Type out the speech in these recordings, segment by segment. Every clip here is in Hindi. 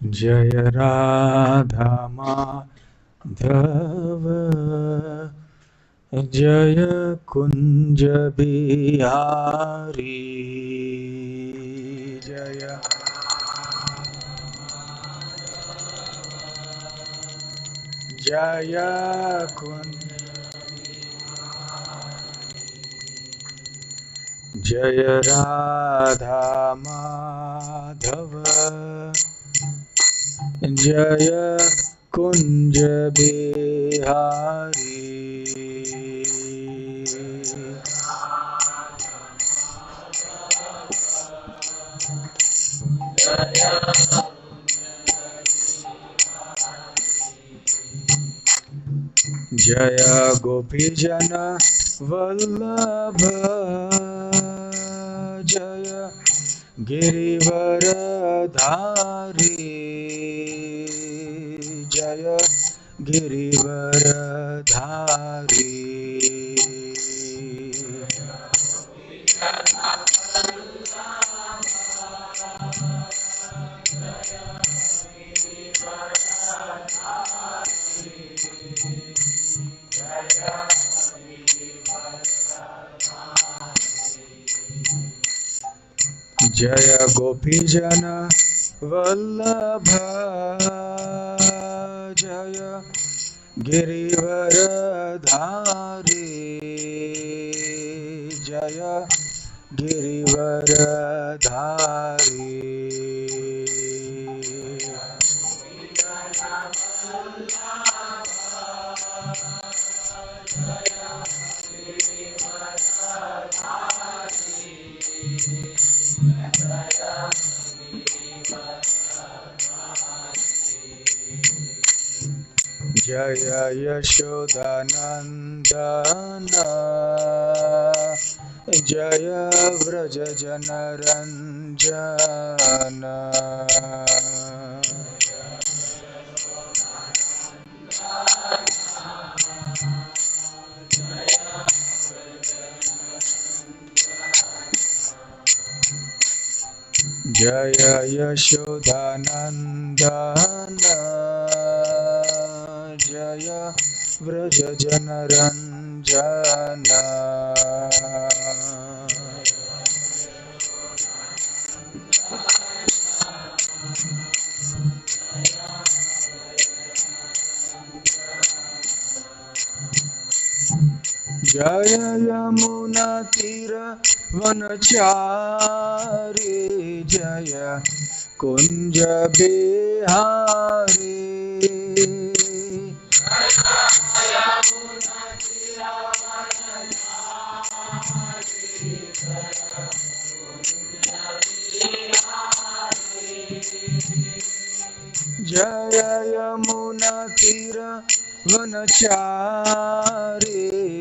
जय राधा माधव जय कुंज बिहारी जय जय कुंज जय राधा माधव जय कुंज बिहारी जय गोपीजन वल्लभ जय गिरिवरधारी जय गिरिवरधारी जय गोपीजन वल्लभ जय गिरिवरधारी जय गिरिवरधारी जय यशोदानंदन जय व्रज जनरंजन जय यशोदानंदन जय व्रज जनरंजन जय यमुना तीर वनचारी जय कुंज बिहारी जय यमुना तीर वनचारी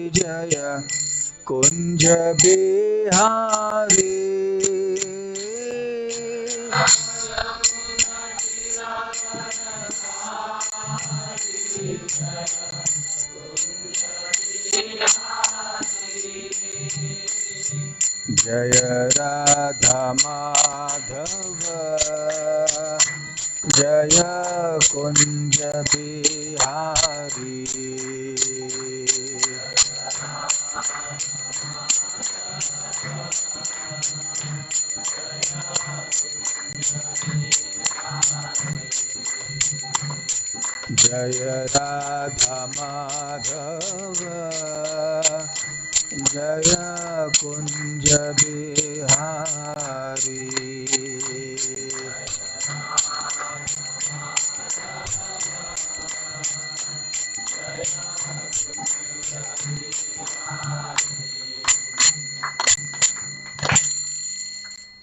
जय कुंज बिहारी जय राधा माधव जय कुंज बिहारी जय राधा माधव जय कुंज बिहारी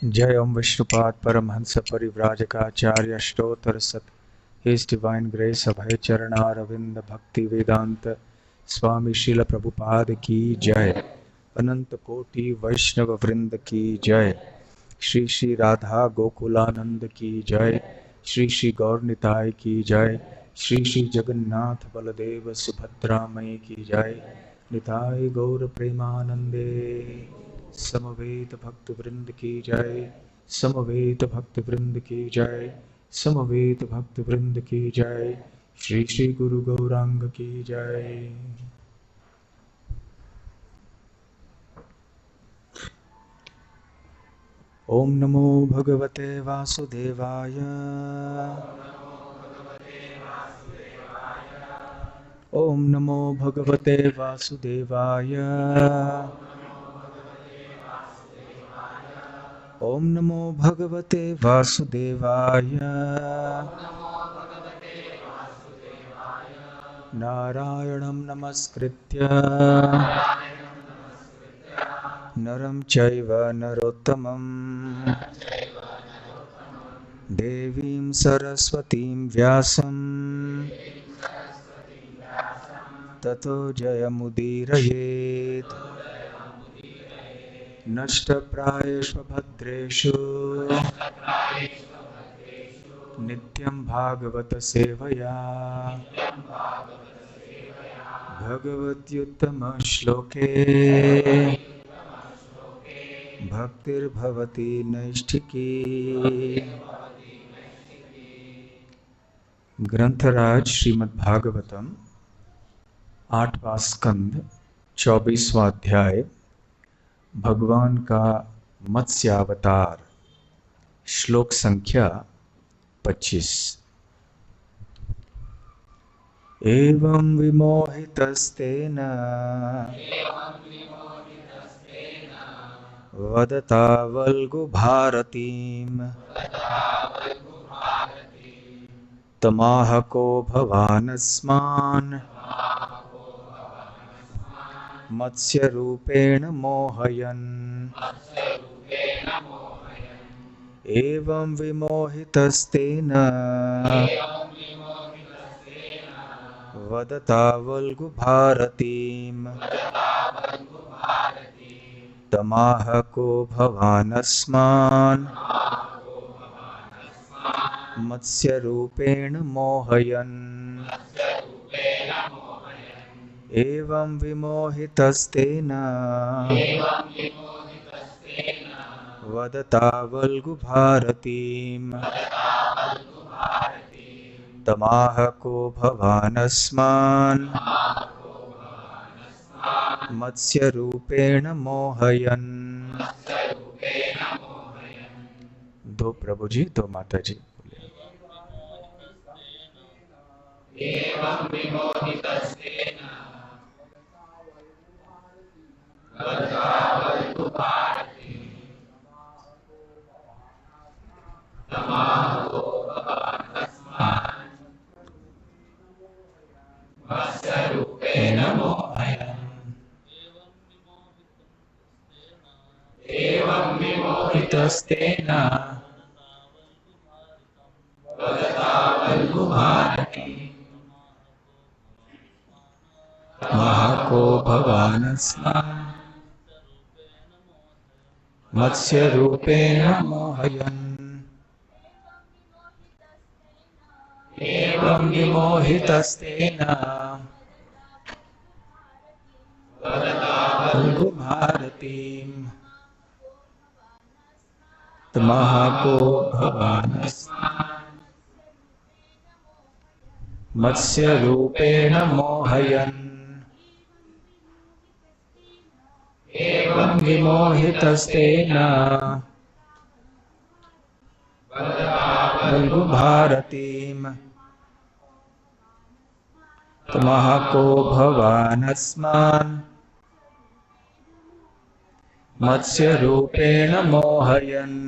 जय ओम विष्णुपाद परमहंस परिव्राजकाचार्य अष्टोत्तर सत His Divine Grace अभय चरणारविंद भक्ति वेदांत स्वामी श्रील प्रभुपाद की जय। अनंत कोटि वैष्णव वृंद की जय। श्री श्री राधा गोकुलानंद की जय। श्री श्री गौर निताय की जय। श्री श्री जगन्नाथ बलदेव सुभद्रा मई की जय। निताय गौर प्रेमानंदे समवेत भक्त वृंद की जय। समवेत भक्त वृंद की जय। समवेत भक्त वृंद की जय। श्री श्री गुरु गौरांग की जय। ओम नमो भगवते वासुदेवाय। ओम नमो भगवते वासुदेवाय। ओम नमो भगवते वासुदेवाय। नारायणं नमस्कृत्य नरं चैव नरोत्तमं देवीं सरस्वतीं व्यासं ततो जयमुदीरयेत्। नष्टप्रायेषु भद्रेषु नित्यं भागवत सेवया भगवत्युत्तम श्लोके भक्तिर्भवति नैष्ठिकी। ग्रंथराज श्रीमद् भागवतम 8वां स्कंद 24वां अध्याय भगवान का मत्स्यावतार। श्लोक संख्या 25। एवं विमोहितस्तेन वदता वल्गु भारतीम् तमाह को भवानस्मान् मत्स्य रूपेण मोहयन्। एवं विमोहितस्तेन वदता वल्गु भारतीम् तमाह को भवानस्मान् मत्स्य रूपेण मोहयन्। एवं विमोहितस्तेन वदता वल्गु भारतीम् तमाह को भवानस्मान् मत्स्य रूपेण मोहयन्। दो प्रभु जी, दो माता जी। एवं विमोहितस्तेन वदता वल्गु भारतीम् तमाह को भवानस्मान् मत्स्य रूपेण मोहयन्। एवं विमोहितस्तेन वदता वल्गु भारतीम् तमाह को भवानस्मान् मत्स्य रूपेण मोहयन्। एवं विमोहितस्तेन वदता वल्गु भारतीम् तमाह को भवानस्मान् मत्स्य रूपेण मोहयन्। एवं विमोहितस्तेन वल्गु भारतीम् तमाह को भवानस्मान् मत्स्य रूपेण मोहयन्।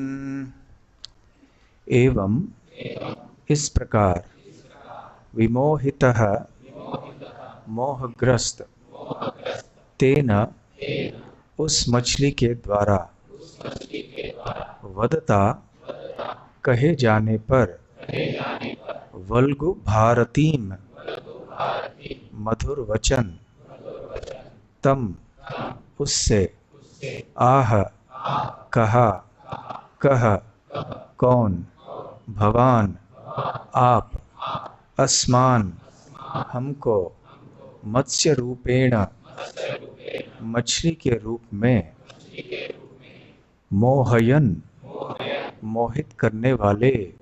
एवं इस प्रकार विमोहितः मोहग्रस्त तेन उस मछली के द्वारा वदता कहे जाने पर वल्गु भारतीम मधुर वचन तम उससे आह कहा कह कौन भवान आप अस्मान हमको मत्स्य रूपेण मछली के रूप में मोहयन मोहित करने वाले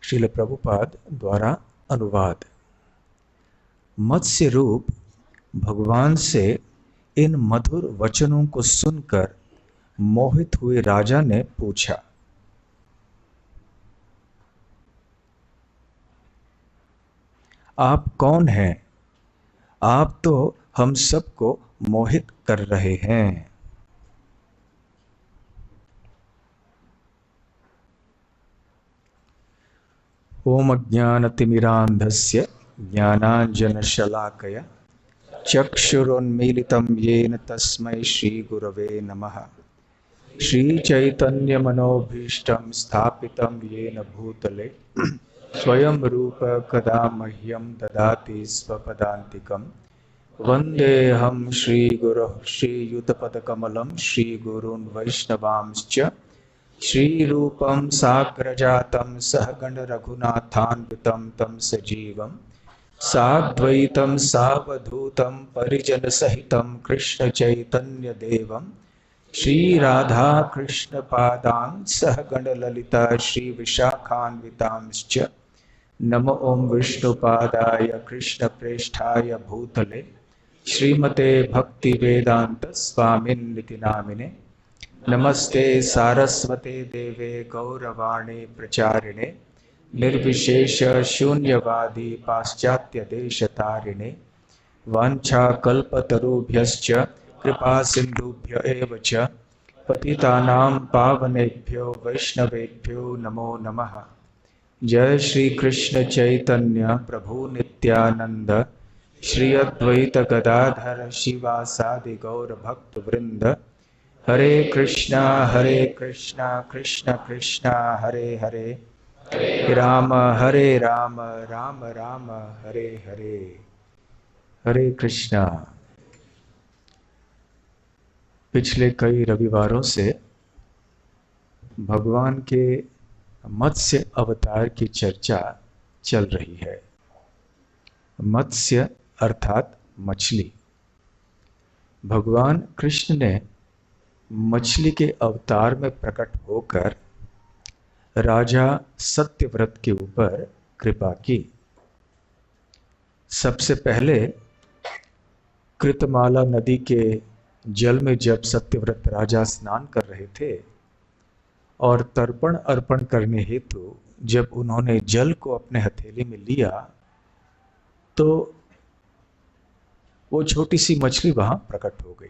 श्रील प्रभुपाद द्वारा अनुवाद। मत्स्य रूप भगवान से इन मधुर वचनों को सुनकर मोहित हुए राजा ने पूछा, आप कौन हैं? आप तो हम सबको मोहित कर रहे हैं। ओम अज्ञानतिमिरान्धस्य ज्ञानाञ्जनशलाकया चक्षुरुन्मीलितं येन तस्मै श्रीगुरवे नमः। श्रीचैतन्यमनोभीष्टं स्थापितं येन भूतले स्वयं रूप कदा मह्यं ददाति स्वपदान्तिकं। वन्देऽहं श्रीगुरोः श्रीयुतपदकमलं श्रीगुरून् वैष्णवांश्च श्रीरूपं साग्रजातं सहगण रघुनाथान्वितं तं सजीवं साद्वैतं सावधूतं परिजनसहितं कृष्णचैतन्यदेवं श्रीराधाकृष्णपादां सहगण ललिता श्रीविशाखान्वितांश्च। नमो ओं विष्णुपादाय कृष्णप्रेष्ठाय भूतले श्रीमते भक्तिवेदांत स्वामिन्निति नामिने। नमस्ते सारस्वते देवे गौरवाणी प्रचारिणे निर्विशेष शून्यवादी पाश्चात्य देशतारिणे। वाञ्छाकल्पतरुभ्यश्च कृपा सिन्धुभ्य एव च पतितानां पावनेभ्यो वैष्णवेभ्यो नमो नमः। जय श्री कृष्ण चैतन्य प्रभु नित्यानंद श्री अद्वैत गदाधर शिवासादि गौर भक्त वृंद। हरे कृष्णा कृष्ण कृष्ण हरे हरे, राम राम राम हरे हरे। हरे कृष्णा। पिछले कई रविवारों से भगवान के मत्स्य अवतार की चर्चा चल रही है। मत्स्य अर्थात मछली। भगवान कृष्ण ने मछली के अवतार में प्रकट होकर राजा सत्यव्रत के ऊपर कृपा की। सबसे पहले कृतमाला नदी के जल में जब सत्यव्रत राजा स्नान कर रहे थे और तर्पण अर्पण करने हेतु जब उन्होंने जल को अपने हथेली में लिया तो वो छोटी सी मछली वहां प्रकट हो गई।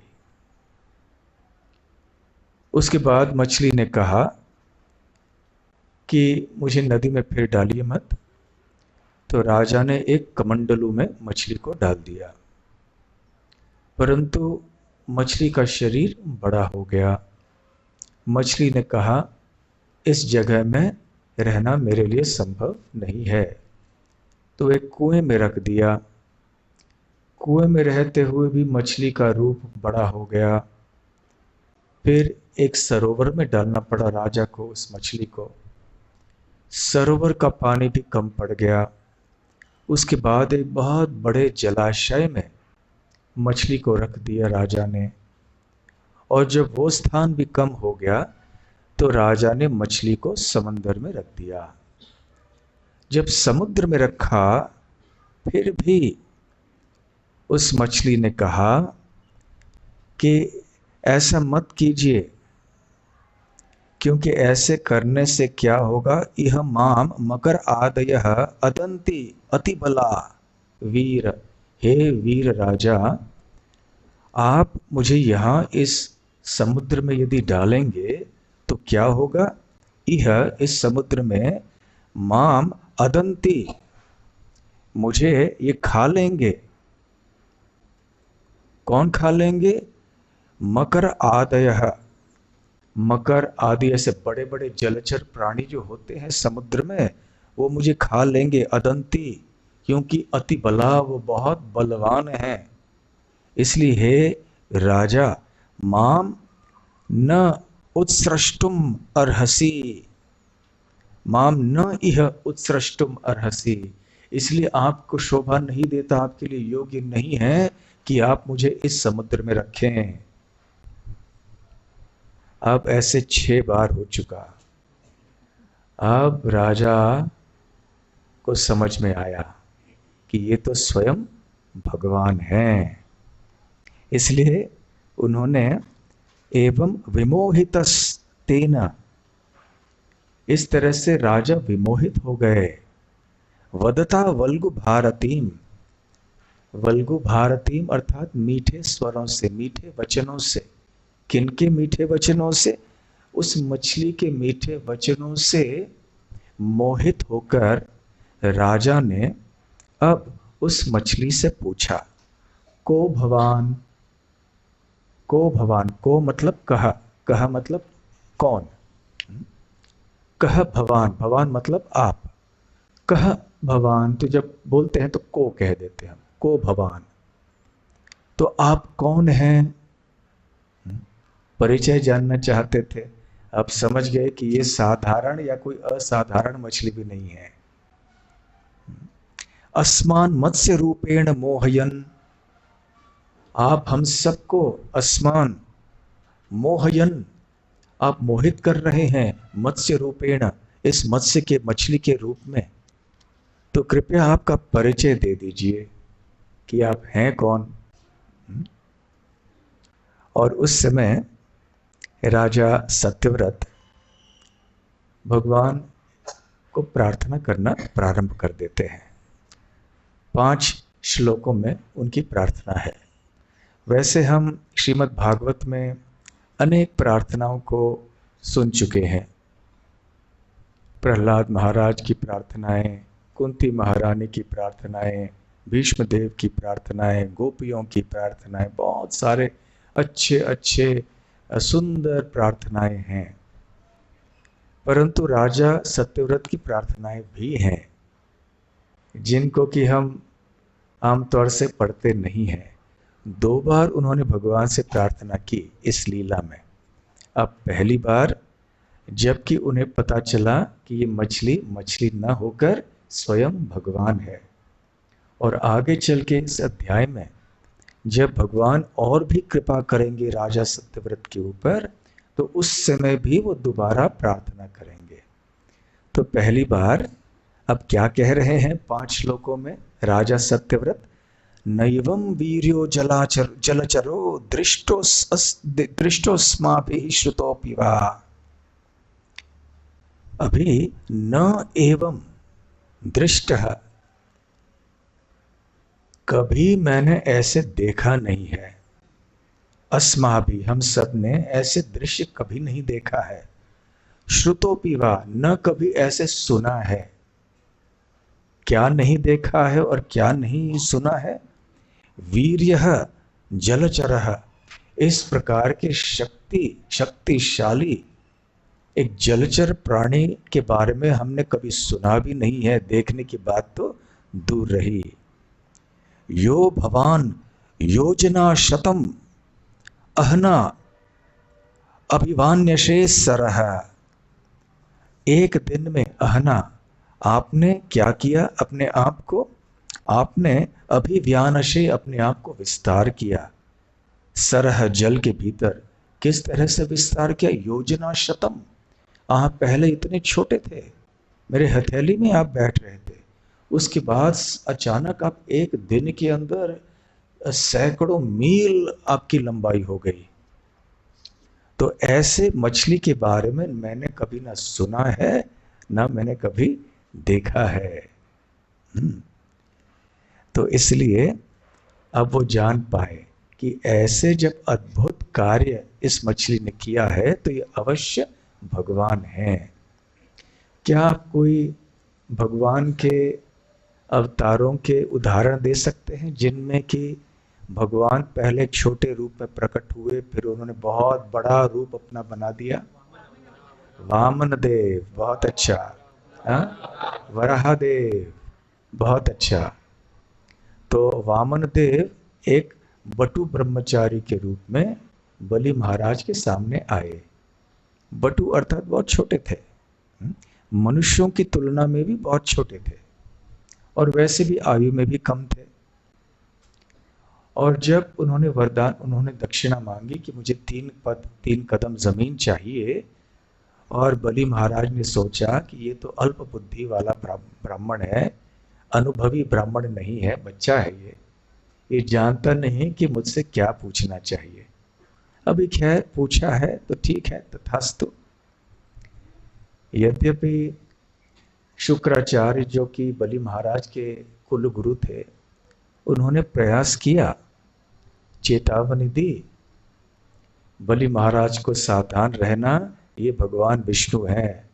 उसके बाद मछली ने कहा कि मुझे नदी में फिर डालिए मत। तो राजा ने एक कमंडलू में मछली को डाल दिया, परंतु मछली का शरीर बड़ा हो गया। मछली ने कहा, इस जगह में रहना मेरे लिए संभव नहीं है। तो एक कुएं में रख दिया। कुएं में रहते हुए भी मछली का रूप बड़ा हो गया। फिर एक सरोवर में डालना पड़ा राजा को उस मछली को। सरोवर का पानी भी कम पड़ गया। उसके बाद एक बहुत बड़े जलाशय में मछली को रख दिया राजा ने। और जब वो स्थान भी कम हो गया तो राजा ने मछली को समंदर में रख दिया। जब समुद्र में रखा फिर भी उस मछली ने कहा कि ऐसा मत कीजिए, क्योंकि ऐसे करने से क्या होगा, यह माम मकर आदयः अदंती अतिबला वीर। हे वीर राजा, आप मुझे यहाँ इस समुद्र में यदि डालेंगे तो क्या होगा, यह इस समुद्र में माम अदंती, मुझे ये खा लेंगे। कौन खा लेंगे? मकर आदयः, मकर आदि ऐसे बड़े बड़े जलचर प्राणी जो होते हैं समुद्र में, वो मुझे खा लेंगे। अदंती, क्योंकि अति बला, वो बहुत बलवान है। इसलिए हे राजा, माम न उत्सृष्टुम अर्हसि, माम न इह उत्सृष्टुम अर्हसि। इसलिए आपको शोभा नहीं देता, आपके लिए योग्य नहीं है कि आप मुझे इस समुद्र में रखें। अब ऐसे 6 बार हो चुका। अब राजा को समझ में आया कि ये तो स्वयं भगवान हैं। इसलिए उन्होंने एवं विमोहितस्तेन, इस तरह से राजा विमोहित हो गए। वदता वल्गु भारतीम, वल्गु भारतीम अर्थात मीठे स्वरों से, मीठे वचनों से। किनके मीठे वचनों से? उस मछली के मीठे वचनों से मोहित होकर राजा ने अब उस मछली से पूछा, को भवान। को भवान, को मतलब कहा, कहा मतलब कौन, कह भवान, भवान मतलब आप, कह भवान। तो जब बोलते हैं तो को कह देते हैं हम, को भवान, तो आप कौन हैं? परिचय जानना चाहते थे। अब समझ गए कि ये साधारण या कोई असाधारण मछली भी नहीं है। अस्मान मत्स्य रूपेण मोहयन, आप हम सबको अस्मान मोहयन, आप मोहित कर रहे हैं, मत्स्य रूपेण, इस मत्स्य के, मछली के रूप में। तो कृपया आपका परिचय दे दीजिए कि आप हैं कौन। और उस समय राजा सत्यव्रत भगवान को प्रार्थना करना प्रारंभ कर देते हैं। 5 श्लोकों में उनकी प्रार्थना है। वैसे हम श्रीमद् भागवत में अनेक प्रार्थनाओं को सुन चुके हैं। प्रहलाद महाराज की प्रार्थनाएं, कुंती महारानी की प्रार्थनाएं, भीष्म देव की प्रार्थनाएं, गोपियों की प्रार्थनाएं, बहुत सारे अच्छे अच्छे सुंदर प्रार्थनाएं हैं। परंतु राजा सत्यव्रत की प्रार्थनाएं भी हैं जिनको कि हम आमतौर से पढ़ते नहीं हैं। 2 बार उन्होंने भगवान से प्रार्थना की इस लीला में। अब पहली बार जबकि उन्हें पता चला कि ये मछली मछली न होकर स्वयं भगवान है, और आगे चल के इस अध्याय में जब भगवान और भी कृपा करेंगे राजा सत्यव्रत के ऊपर, तो उस समय भी वो दोबारा प्रार्थना करेंगे। तो पहली बार अब क्या कह रहे हैं 5 श्लोकों में राजा सत्यव्रत? नैवं वीर्यो जलचरो दृष्टोस्माभिः श्रुतोऽपि वा। अभी न एवं दृष्टः, कभी मैंने ऐसे देखा नहीं है। अस्माभि, हम सब ने ऐसे दृश्य कभी नहीं देखा है। श्रुतोऽपि वा, न कभी ऐसे सुना है। क्या नहीं देखा है और क्या नहीं सुना है? वीर्यः जलचरः, इस प्रकार के शक्तिशाली एक जलचर प्राणी के बारे में हमने कभी सुना भी नहीं है, देखने की बात तो दूर रही। यो भवान योजना शतम अहना अभिवान्यशे सरह, एक दिन में अहना, आपने क्या किया अपने आप को? आपने अभिव्यानशे, अपने आप को विस्तार किया। सरह, जल के भीतर। किस तरह से विस्तार किया? योजना शतम, आप पहले इतने छोटे थे, मेरे हथेली में आप बैठ रहे थे, उसके बाद अचानक आप एक दिन के अंदर सैकड़ों मील आपकी लंबाई हो गई। तो ऐसे मछली के बारे में मैंने कभी ना सुना है, ना मैंने कभी देखा है। तो इसलिए अब वो जान पाए कि ऐसे जब अद्भुत कार्य इस मछली ने किया है तो ये अवश्य भगवान हैं। क्या आप कोई भगवान के अवतारों के उदाहरण दे सकते हैं जिनमें कि भगवान पहले छोटे रूप में प्रकट हुए, फिर उन्होंने बहुत बड़ा रूप अपना बना दिया? वामन देव, बहुत अच्छा। वराहदेव, बहुत अच्छा। तो वामन देव एक बटु ब्रह्मचारी के रूप में बलि महाराज के सामने आए। बटु अर्थात बहुत छोटे थे, मनुष्यों की तुलना में भी बहुत छोटे थे, और वैसे भी आयु में भी कम थे। और जब उन्होंने वरदान, उन्होंने दक्षिणा मांगी कि मुझे 3 कदम जमीन चाहिए, और बलि महाराज ने सोचा कि ये तो अल्प बुद्धि वाला ब्राह्मण है, अनुभवी ब्राह्मण नहीं है, बच्चा है ये जानता नहीं कि मुझसे क्या पूछना चाहिए। अभी खैर पूछा है तो ठीक है, तथास्तु। यद्यपि शुक्राचार्य जो कि बलि महाराज के कुल गुरु थे, उन्होंने प्रयास किया, चेतावनी दी, बलि महाराज को सावधान रहना, ये भगवान विष्णु है।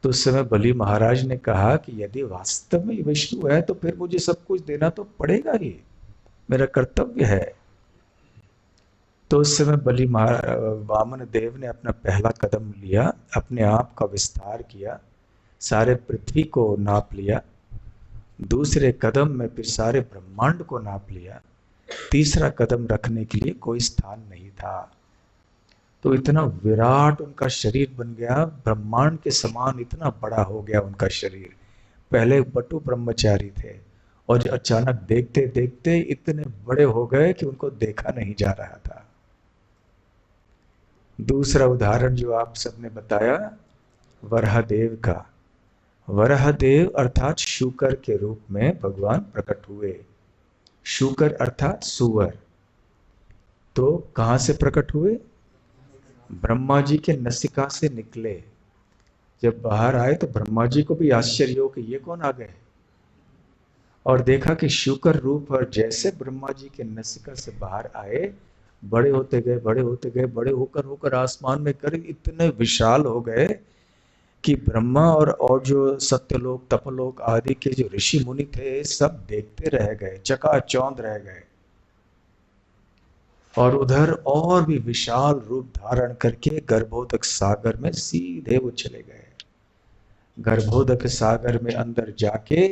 तो उस समय बलि महाराज ने कहा कि यदि वास्तव में विष्णु है तो फिर मुझे सब कुछ देना तो पड़ेगा ही, मेरा कर्तव्य है। तो उस समय वामन देव ने अपना पहला कदम लिया, अपने आप का विस्तार किया, सारे पृथ्वी को नाप लिया। दूसरे कदम में फिर सारे ब्रह्मांड को नाप लिया। तीसरा कदम रखने के लिए कोई स्थान नहीं था। तो इतना विराट उनका शरीर बन गया, ब्रह्मांड के समान इतना बड़ा हो गया उनका शरीर। पहले बटु ब्रह्मचारी थे और अचानक देखते देखते इतने बड़े हो गए कि उनको देखा नहीं जा रहा था। दूसरा उदाहरण जो आप सबने बताया, वराहदेव का। वराहदेव अर्थात शूकर के रूप में भगवान प्रकट हुए। शूकर अर्थात सुअर। तो कहां से प्रकट हुए? ब्रह्मा जी के नसिका से निकले। जब बाहर आए तो ब्रह्मा जी को भी आश्चर्य हो कि ये कौन आ गए, और देखा कि शूकर रूप, और जैसे ब्रह्मा जी के नसिका से बाहर आए, बड़े होते गए, बड़े होते गए, बड़े होकर होकर आसमान में करीब इतने विशाल हो गए कि ब्रह्मा और जो सत्यलोक तपलोक आदि के जो ऋषि मुनि थे सब देखते रह गए, चकाचौंध रह गए। और उधर और भी विशाल रूप धारण करके गर्भोदक सागर में सीधे वो चले गए। गर्भोदक सागर में अंदर जाके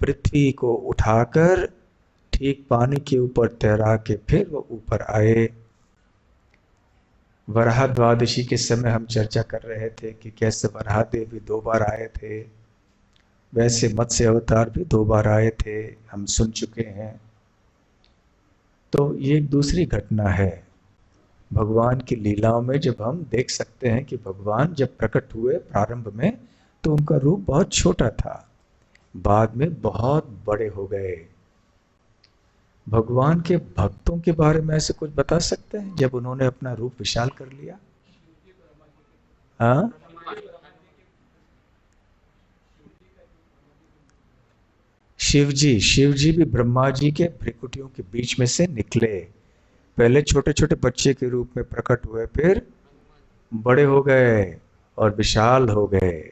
पृथ्वी को उठाकर ठीक पानी के ऊपर तैरा के फिर वो ऊपर आए। वराह द्वादशी के समय हम चर्चा कर रहे थे कि कैसे वराहदेव भी 2 बार आए थे, वैसे मत्स्य अवतार भी 2 बार आए थे, हम सुन चुके हैं। तो ये एक दूसरी घटना है भगवान की लीलाओं में, जब हम देख सकते हैं कि भगवान जब प्रकट हुए प्रारंभ में तो उनका रूप बहुत छोटा था, बाद में बहुत बड़े हो गए। भगवान के भक्तों के बारे में ऐसे कुछ बता सकते हैं जब उन्होंने अपना रूप विशाल कर लिया? हाँ, शिव जी भी ब्रह्मा जी के भ्रिकुटियों के बीच में से निकले। पहले छोटे छोटे बच्चे के रूप में प्रकट हुए, फिर बड़े हो गए और विशाल हो गए।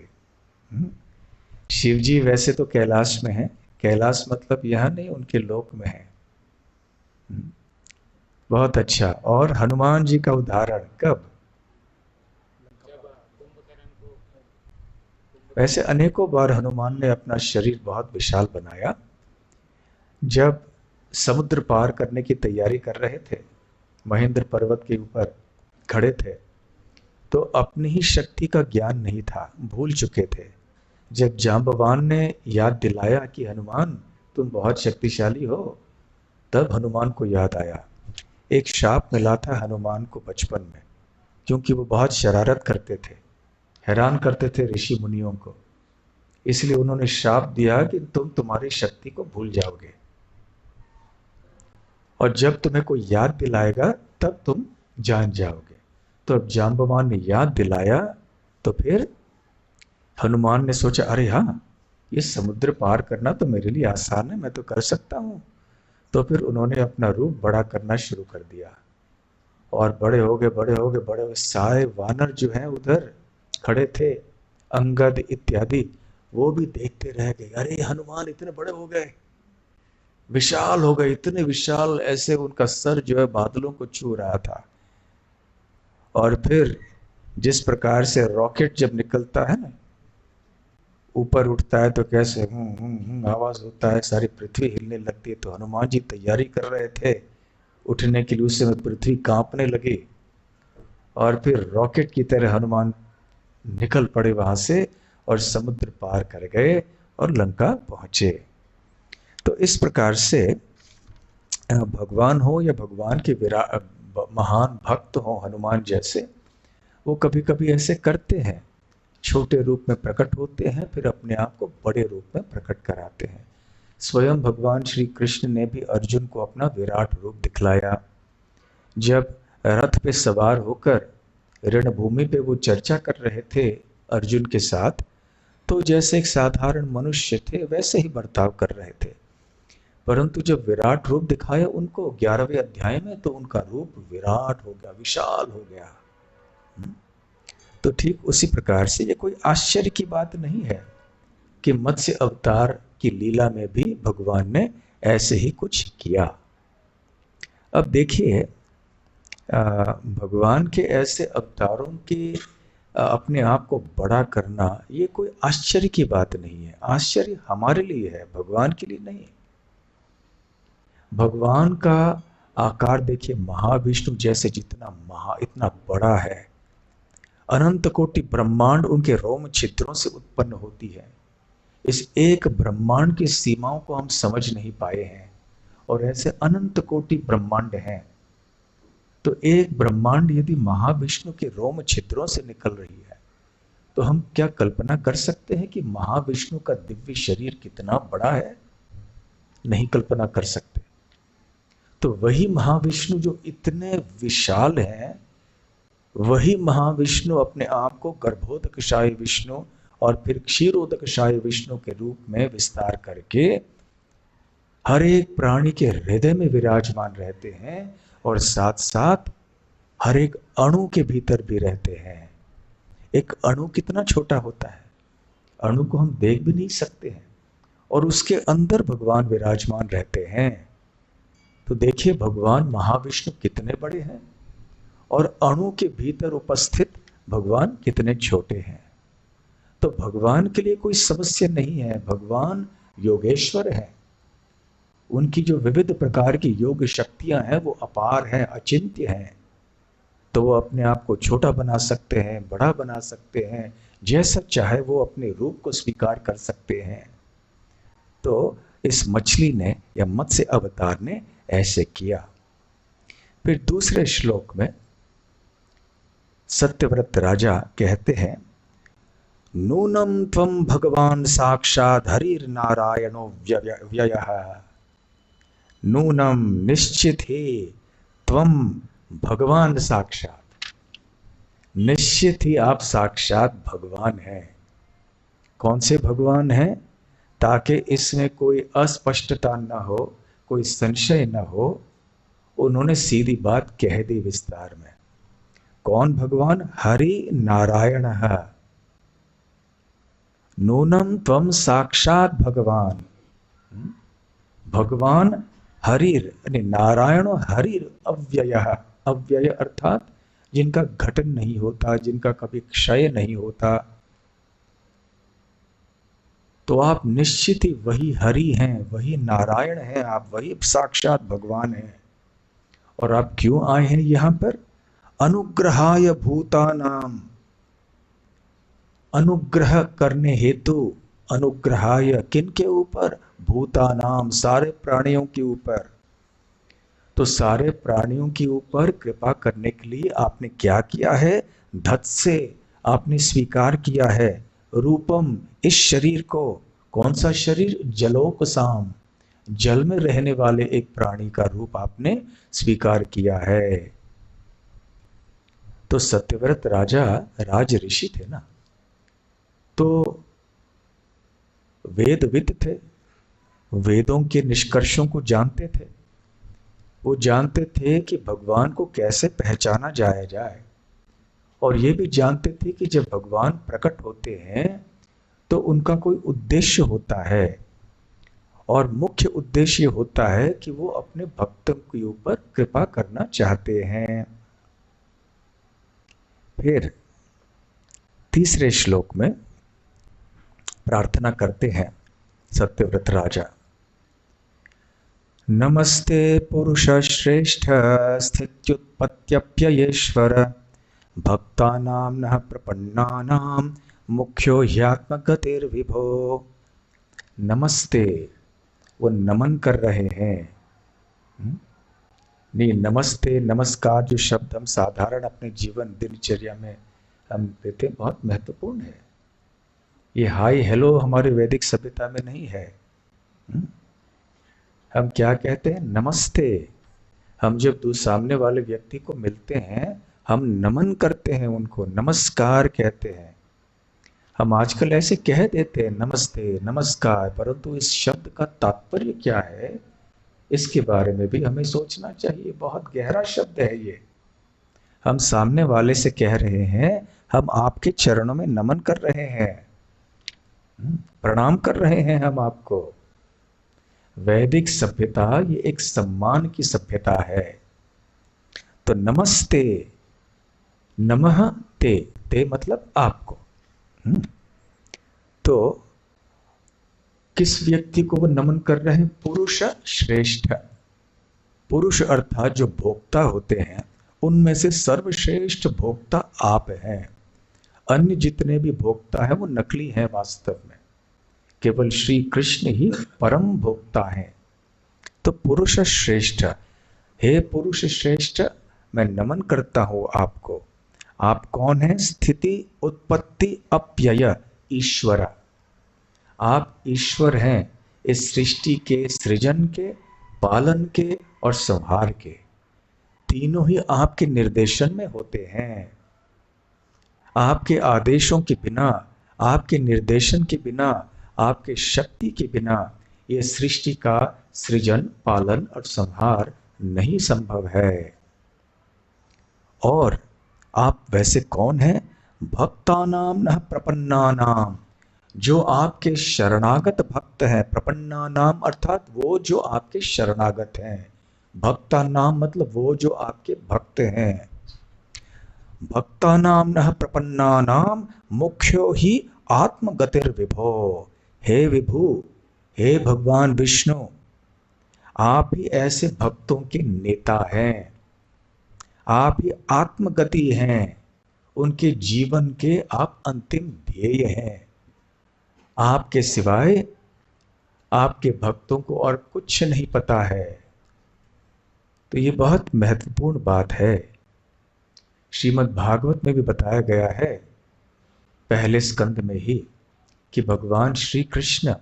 शिव जी वैसे तो कैलाश में है, कैलाश मतलब यह नहीं, उनके लोक में है। बहुत अच्छा। और हनुमान जी का उदाहरण कब? वैसे अनेकों बार हनुमान ने अपना शरीर बहुत विशाल बनाया। जब समुद्र पार करने की तैयारी कर रहे थे, महेंद्र पर्वत के ऊपर खड़े थे, तो अपनी ही शक्ति का ज्ञान नहीं था, भूल चुके थे। जब जांबवान ने याद दिलाया कि हनुमान तुम बहुत शक्तिशाली हो, तब हनुमान को याद आया। एक शाप मिला था हनुमान को बचपन में, क्योंकि वो बहुत शरारत करते थे, हैरान करते थे ऋषि मुनियों को। इसलिए उन्होंने शाप दिया कि तुम तुम्हारी शक्ति को भूल जाओगे, और जब तुम्हें कोई याद दिलाएगा तब तुम जान जाओगे। तो अब जांबवान ने याद दिलाया, तो फिर हनुमान ने सोचा, अरे हाँ, ये समुद्र पार करना तो मेरे लिए आसान है, मैं तो कर सकता हूँ। तो फिर उन्होंने अपना रूप बड़ा करना शुरू कर दिया, और बड़े हो गए, बड़े हो गए, बड़े हो गए। सारे वानर जो हैं उधर खड़े थे, अंगद इत्यादि, वो भी देखते रह गए, अरे हनुमान इतने बड़े हो गए, विशाल हो गए, इतने विशाल, ऐसे उनका सर जो है बादलों को छू रहा था। और फिर जिस प्रकार से रॉकेट जब निकलता है ना, ऊपर उठता है तो कैसे आवाज होता है, सारी पृथ्वी हिलने लगती है। तो हनुमान जी तैयारी कर रहे थे उठने के लिए, उस समय पृथ्वी कांपने लगी, और फिर रॉकेट की तरह हनुमान निकल पड़े वहां से और समुद्र पार कर गए और लंका पहुंचे। तो इस प्रकार से भगवान हो या भगवान के महान भक्त हो हनुमान जैसे, वो कभी कभी ऐसे करते हैं छोटे रूप में प्रकट होते हैं, फिर अपने आप को बड़े रूप में प्रकट कराते हैं। स्वयं भगवान श्री कृष्ण ने भी अर्जुन को अपना विराट रूप दिखलाया। जब रथ पे सवार होकर रणभूमि पे वो चर्चा कर रहे थे अर्जुन के साथ, तो जैसे एक साधारण मनुष्य थे वैसे ही बर्ताव कर रहे थे। परंतु जब विराट रूप दिखाया उनको 11वें अध्याय में, तो उनका रूप विराट हो गया, विशाल हो गया। तो ठीक उसी प्रकार से ये कोई आश्चर्य की बात नहीं है कि मत्स्य अवतार की लीला में भी भगवान ने ऐसे ही कुछ किया। अब देखिए, भगवान के ऐसे अवतारों के अपने आप को बड़ा करना ये कोई आश्चर्य की बात नहीं है। आश्चर्य हमारे लिए है, भगवान के लिए नहीं। भगवान का आकार देखिए, महाविष्णु जैसे इतना बड़ा है। अनंत कोटि ब्रह्मांड उनके रोम छिद्रों से उत्पन्न होती है। इस एक ब्रह्मांड की सीमाओं को हम समझ नहीं पाए हैं, और ऐसे अनंत कोटि ब्रह्मांड हैं। तो एक ब्रह्मांड यदि महाविष्णु के रोम छिद्रों से निकल रही है, तो हम क्या कल्पना कर सकते हैं कि महाविष्णु का दिव्य शरीर कितना बड़ा है? नहीं कल्पना कर सकते। तो वही महाविष्णु जो इतने विशाल हैं, वही महाविष्णु अपने आप को गर्भोदकशाय विष्णु और फिर क्षीरोदकशाय विष्णु के रूप में विस्तार करके हर एक प्राणी के हृदय में विराजमान रहते हैं, और साथ साथ हर एक अणु के भीतर भी रहते हैं। एक अणु कितना छोटा होता है, अणु को हम देख भी नहीं सकते हैं, और उसके अंदर भगवान विराजमान रहते हैं। तो देखिए भगवान महाविष्णु कितने बड़े हैं, और अणु के भीतर उपस्थित भगवान कितने छोटे हैं। तो भगवान के लिए कोई समस्या नहीं है। भगवान योगेश्वर है, उनकी जो विविध प्रकार की योग शक्तियां हैं वो अपार हैं, अचिंत्य हैं। तो वो अपने आप को छोटा बना सकते हैं, बड़ा बना सकते हैं, जैसा चाहे वो अपने रूप को स्वीकार कर सकते हैं। तो इस मछली ने या मत्स्य अवतार ने ऐसे किया। फिर दूसरे श्लोक में सत्यव्रत राजा कहते हैं, नूनम त्वं भगवान साक्षात् हरिर्नारायणो व्ययः। नूनम निश्चित ही त्वं भगवान साक्षात, निश्चित ही आप साक्षात भगवान हैं। कौन से भगवान हैं? ताकि इसमें कोई अस्पष्टता न हो, कोई संशय न हो, उन्होंने सीधी बात कह दी विस्तार में। कौन भगवान? हरि नारायण है। नूनम त्वं साक्षात भगवान, भगवान हरिर नारायण हरिर अव्ययः। अव्यय अर्थात जिनका घटन नहीं होता, जिनका कभी क्षय नहीं होता। तो आप निश्चित ही वही हरि हैं, वही नारायण हैं, आप वही साक्षात भगवान हैं। और आप क्यों आए हैं यहां पर? अनुग्रहाय भूतानाम, अनुग्रह करने हेतु। अनुग्रहाय किनके ऊपर? भूतानाम, सारे प्राणियों के ऊपर। तो सारे प्राणियों के ऊपर कृपा करने के लिए आपने क्या किया है? धत से आपने स्वीकार किया है रूपम, इस शरीर को। कौन सा शरीर? जलोकसाम, जल में रहने वाले एक प्राणी का रूप आपने स्वीकार किया है। तो सत्यव्रत राजा राज ऋषि थे ना, तो वेदविद थे, वेदों के निष्कर्षों को जानते थे। वो जानते थे कि भगवान को कैसे पहचाना जाए, और ये भी जानते थे कि जब भगवान प्रकट होते हैं तो उनका कोई उद्देश्य होता है, और मुख्य उद्देश्य होता है कि वो अपने भक्तों के ऊपर कृपा करना चाहते हैं। फिर तीसरे श्लोक में प्रार्थना करते हैं सत्यव्रत राजा, नमस्ते पुरुष श्रेष्ठ स्थित्युत्पत्त्यप्ययेश्वर, भक्तानां नः प्रपन्नानां मुख्यो ह्यात्मगतिर्विभो। नमस्ते, वो नमन कर रहे हैं। नहीं, नमस्ते नमस्कार जो शब्द हम साधारण अपने जीवन दिनचर्या में हम देते हैं बहुत महत्वपूर्ण है। ये हाय हेलो हमारे वैदिक सभ्यता में नहीं है। हम्म? हम क्या कहते हैं? नमस्ते। हम जब सामने वाले व्यक्ति को मिलते हैं, हम नमन करते हैं, उनको नमस्कार कहते हैं। हम आजकल ऐसे कह देते हैं नमस्ते नमस्कार, परंतु इस शब्द का तात्पर्य क्या है, इसके बारे में भी हमें सोचना चाहिए। बहुत गहरा शब्द है ये। हम सामने वाले से कह रहे हैं, हम आपके चरणों में नमन कर रहे हैं, प्रणाम कर रहे हैं हम आपको। वैदिक सभ्यता ये एक सम्मान की सभ्यता है। तो नमस्ते, नमः ते, ते मतलब आपको। हम्म, तो किस व्यक्ति को वो नमन कर रहे हैं? पुरुष श्रेष्ठ। पुरुष अर्थात जो भोक्ता होते हैं, उनमें से सर्वश्रेष्ठ भोक्ता आप हैं। अन्य जितने भी भोक्ता हैं वो नकली हैं वास्तव में। केवल श्री कृष्ण ही परम भोक्ता हैं। तो पुरुष श्रेष्ठ, हे पुरुष श्रेष्ठ, मैं नमन करता हूं आपको। आप कौन हैं? स्थिति उत्पत्ति अप्यय ईश्वर। आप ईश्वर हैं, इस सृष्टि के सृजन के, पालन के और संहार के। तीनों ही आपके निर्देशन में होते हैं। आपके आदेशों के बिना, आपके निर्देशन के बिना, आपके शक्ति के बिना ये सृष्टि का सृजन, पालन और संहार नहीं संभव है। और आप वैसे कौन हैं? भक्तानाम न प्रपन्नानाम, जो आपके शरणागत भक्त हैं। प्रपन्नानाम अर्थात वो जो आपके शरणागत हैं। भक्ता नाम मतलब वो जो आपके भक्त हैं। भक्तानाम न प्रपन्नानाम मुख्यो ही आत्मगतिर विभो। हे विभु, हे भगवान विष्णु, आप ही ऐसे भक्तों के नेता हैं। आप ही आत्मगति हैं, उनके जीवन के आप अंतिम ध्येय हैं। आपके सिवाय आपके भक्तों को और कुछ नहीं पता है। तो ये बहुत महत्वपूर्ण बात है। श्रीमद् भागवत में भी बताया गया है, पहले स्कंद में ही, कि भगवान श्री कृष्ण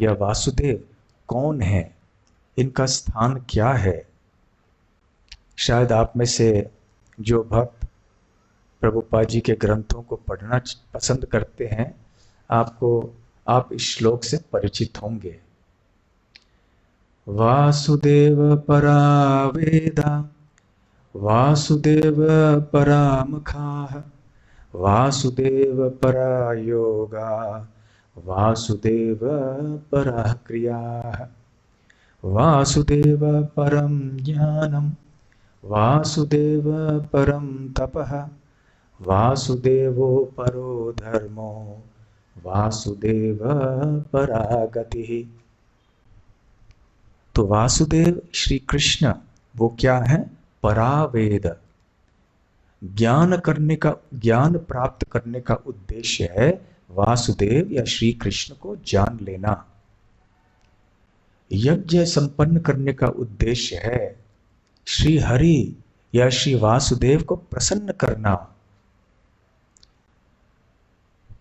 या वासुदेव कौन है, इनका स्थान क्या है। शायद आप में से जो भक्त प्रभुपाद जी के ग्रंथों को पढ़ना पसंद करते हैं, आप इस श्लोक से परिचित होंगे। वासुदेव परा वेदा, वासुदेव परामखाः, वासुदेव परा योगा, वासुदेव परा क्रियाः, वासुदेव परम ज्ञानम, वासुदेव परम तपः, वासुदेवो परो धर्मो, वासुदेव परा गतिः। तो वासुदेव श्री कृष्ण वो क्या है? परावेद। ज्ञान प्राप्त करने का उद्देश्य है वासुदेव या श्री कृष्ण को जान लेना। यज्ञ संपन्न करने का उद्देश्य है श्री हरि या श्री वासुदेव को प्रसन्न करना।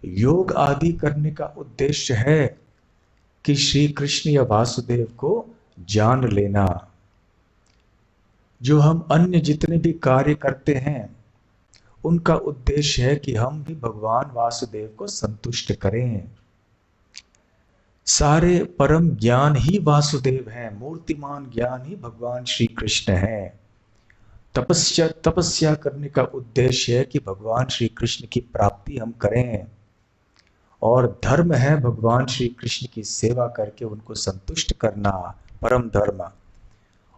योग आदि करने का उद्देश्य है कि श्री कृष्ण या वासुदेव को जान लेना। जो हम अन्य जितने भी कार्य करते हैं, उनका उद्देश्य है कि हम भी भगवान वासुदेव को संतुष्ट करें। सारे परम ज्ञान ही वासुदेव हैं, मूर्तिमान ज्ञान ही भगवान श्री कृष्ण है। तपस्या करने का उद्देश्य है कि भगवान श्री कृष्ण की प्राप्ति हम करें, और धर्म है भगवान श्री कृष्ण की सेवा करके उनको संतुष्ट करना, परम धर्म।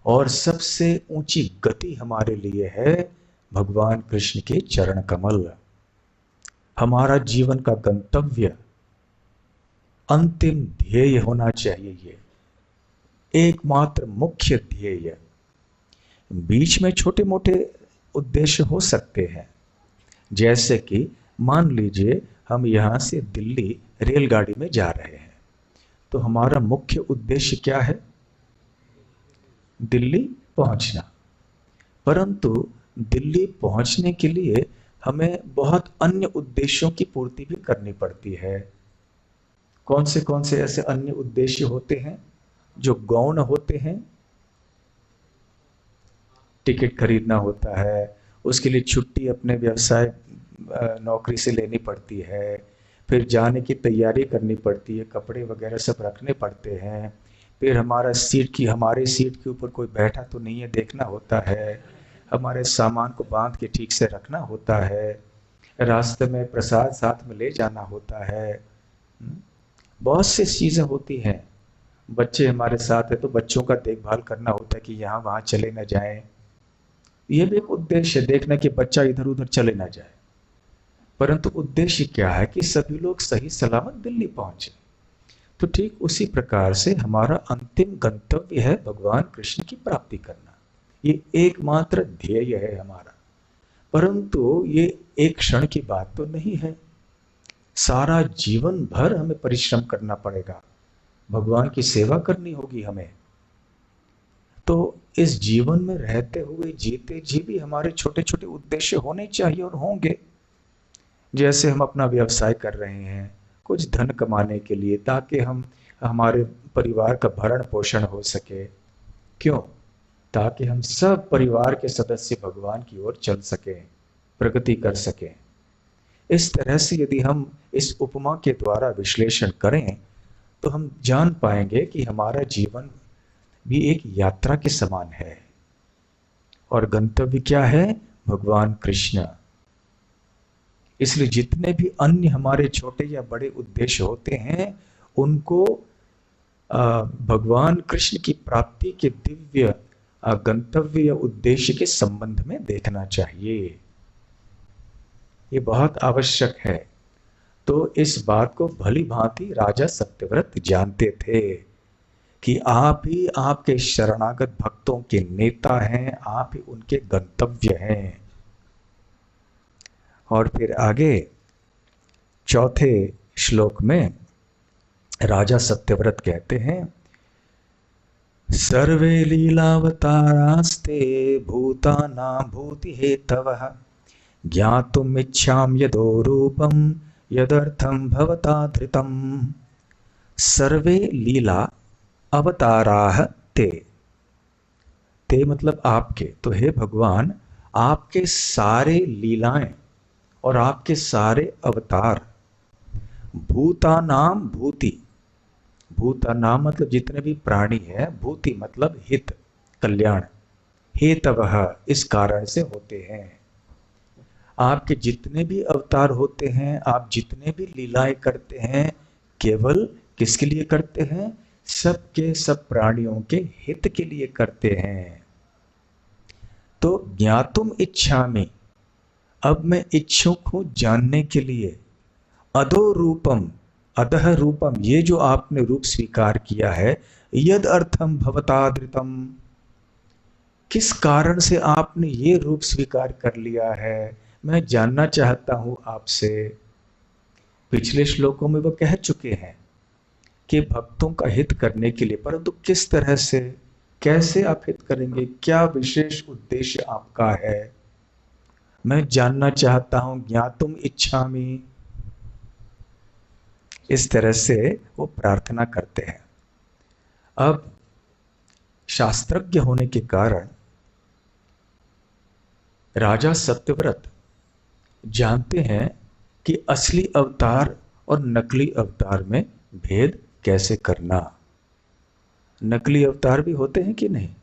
और सबसे ऊंची गति हमारे लिए है भगवान कृष्ण के चरण कमल। हमारा जीवन का गंतव्य, अंतिम ध्येय होना चाहिए ये, एकमात्र मुख्य ध्येय। बीच में छोटे मोटे उद्देश्य हो सकते हैं, जैसे कि मान लीजिए हम यहाँ से दिल्ली रेलगाड़ी में जा रहे हैं, तो हमारा मुख्य उद्देश्य क्या है? दिल्ली पहुंचना। परंतु दिल्ली पहुंचने के लिए हमें बहुत अन्य उद्देश्यों की पूर्ति भी करनी पड़ती है। कौन से ऐसे अन्य उद्देश्य होते हैं जो गौण होते हैं? टिकट खरीदना होता है, उसके लिए छुट्टी अपने व्यवसाय नौकरी से लेनी पड़ती है, फिर जाने की तैयारी करनी पड़ती है, कपड़े वगैरह सब रखने पड़ते हैं, फिर हमारे सीट के ऊपर कोई बैठा तो नहीं है देखना होता है, हमारे सामान को बांध के ठीक से रखना होता है, रास्ते में प्रसाद साथ में ले जाना होता है। बहुत सी चीज़ें होती हैं। बच्चे हमारे साथ है तो बच्चों का देखभाल करना होता है कि यहाँ वहाँ चले ना जाएं। ये भी एक उद्देश्य है, देखना कि बच्चा इधर उधर चले ना जाए। परंतु उद्देश्य क्या है कि सभी लोग सही सलामत दिल्ली पहुंचे। तो ठीक उसी प्रकार से हमारा अंतिम गंतव्य है भगवान कृष्ण की प्राप्ति करना। ये एकमात्र ध्येय है हमारा। परंतु ये एक क्षण की बात तो नहीं है, सारा जीवन भर हमें परिश्रम करना पड़ेगा, भगवान की सेवा करनी होगी हमें। तो इस जीवन में रहते हुए जीते जी भी हमारे छोटे छोटे उद्देश्य होने चाहिए और होंगे। जैसे हम अपना व्यवसाय कर रहे हैं कुछ धन कमाने के लिए, ताकि हम हमारे परिवार का भरण पोषण हो सके। क्यों? ताकि हम सब परिवार के सदस्य भगवान की ओर चल सकें, प्रगति कर सकें। इस तरह से यदि हम इस उपमा के द्वारा विश्लेषण करें तो हम जान पाएंगे कि हमारा जीवन भी एक यात्रा के समान है और गंतव्य क्या है? भगवान कृष्ण। इसलिए जितने भी अन्य हमारे छोटे या बड़े उद्देश्य होते हैं उनको भगवान कृष्ण की प्राप्ति के दिव्य गंतव्य या उद्देश्य के संबंध में देखना चाहिए। ये बहुत आवश्यक है। तो इस बात को भली भांति राजा सत्यव्रत जानते थे कि आप ही आपके शरणागत भक्तों के नेता हैं, आप ही उनके गंतव्य हैं। और फिर आगे चौथे श्लोक में राजा सत्यव्रत कहते हैं, सर्वे लीलावतारास्ते भूतानां भूति हेतवः ज्ञातुम् इच्छाम यदो रूपम यदर्थम भवता धृतम। सर्वे लीला अवताराः ते मतलब आपके। तो हे भगवान, आपके सारे लीलाएं और आपके सारे अवतार, भूतानाम भूति, भूतानाम मतलब जितने भी प्राणी हैं, भूति मतलब हित, कल्याण, हेतवः इस कारण से होते हैं। आपके जितने भी अवतार होते हैं, आप जितने भी लीलाएं करते हैं, केवल किसके लिए करते हैं? सबके सब प्राणियों के हित के लिए करते हैं। तो ज्ञातुम इच्छामि, अब मैं इच्छुक हूं जानने के लिए, अधो रूपम, अधः रूपम, ये जो आपने रूप स्वीकार किया है, यद अर्थम भवता धृतम, किस कारण से आपने ये रूप स्वीकार कर लिया है, मैं जानना चाहता हूं आपसे। पिछले श्लोकों में वो कह चुके हैं कि भक्तों का हित करने के लिए, परंतु किस तरह से, कैसे आप हित करेंगे, क्या विशेष उद्देश्य आपका है, मैं जानना चाहता हूं, ज्ञातुम इच्छामि। इस तरह से वो प्रार्थना करते हैं। अब शास्त्रज्ञ होने के कारण राजा सत्यव्रत जानते हैं कि असली अवतार और नकली अवतार में भेद कैसे करना। नकली अवतार भी होते हैं कि नहीं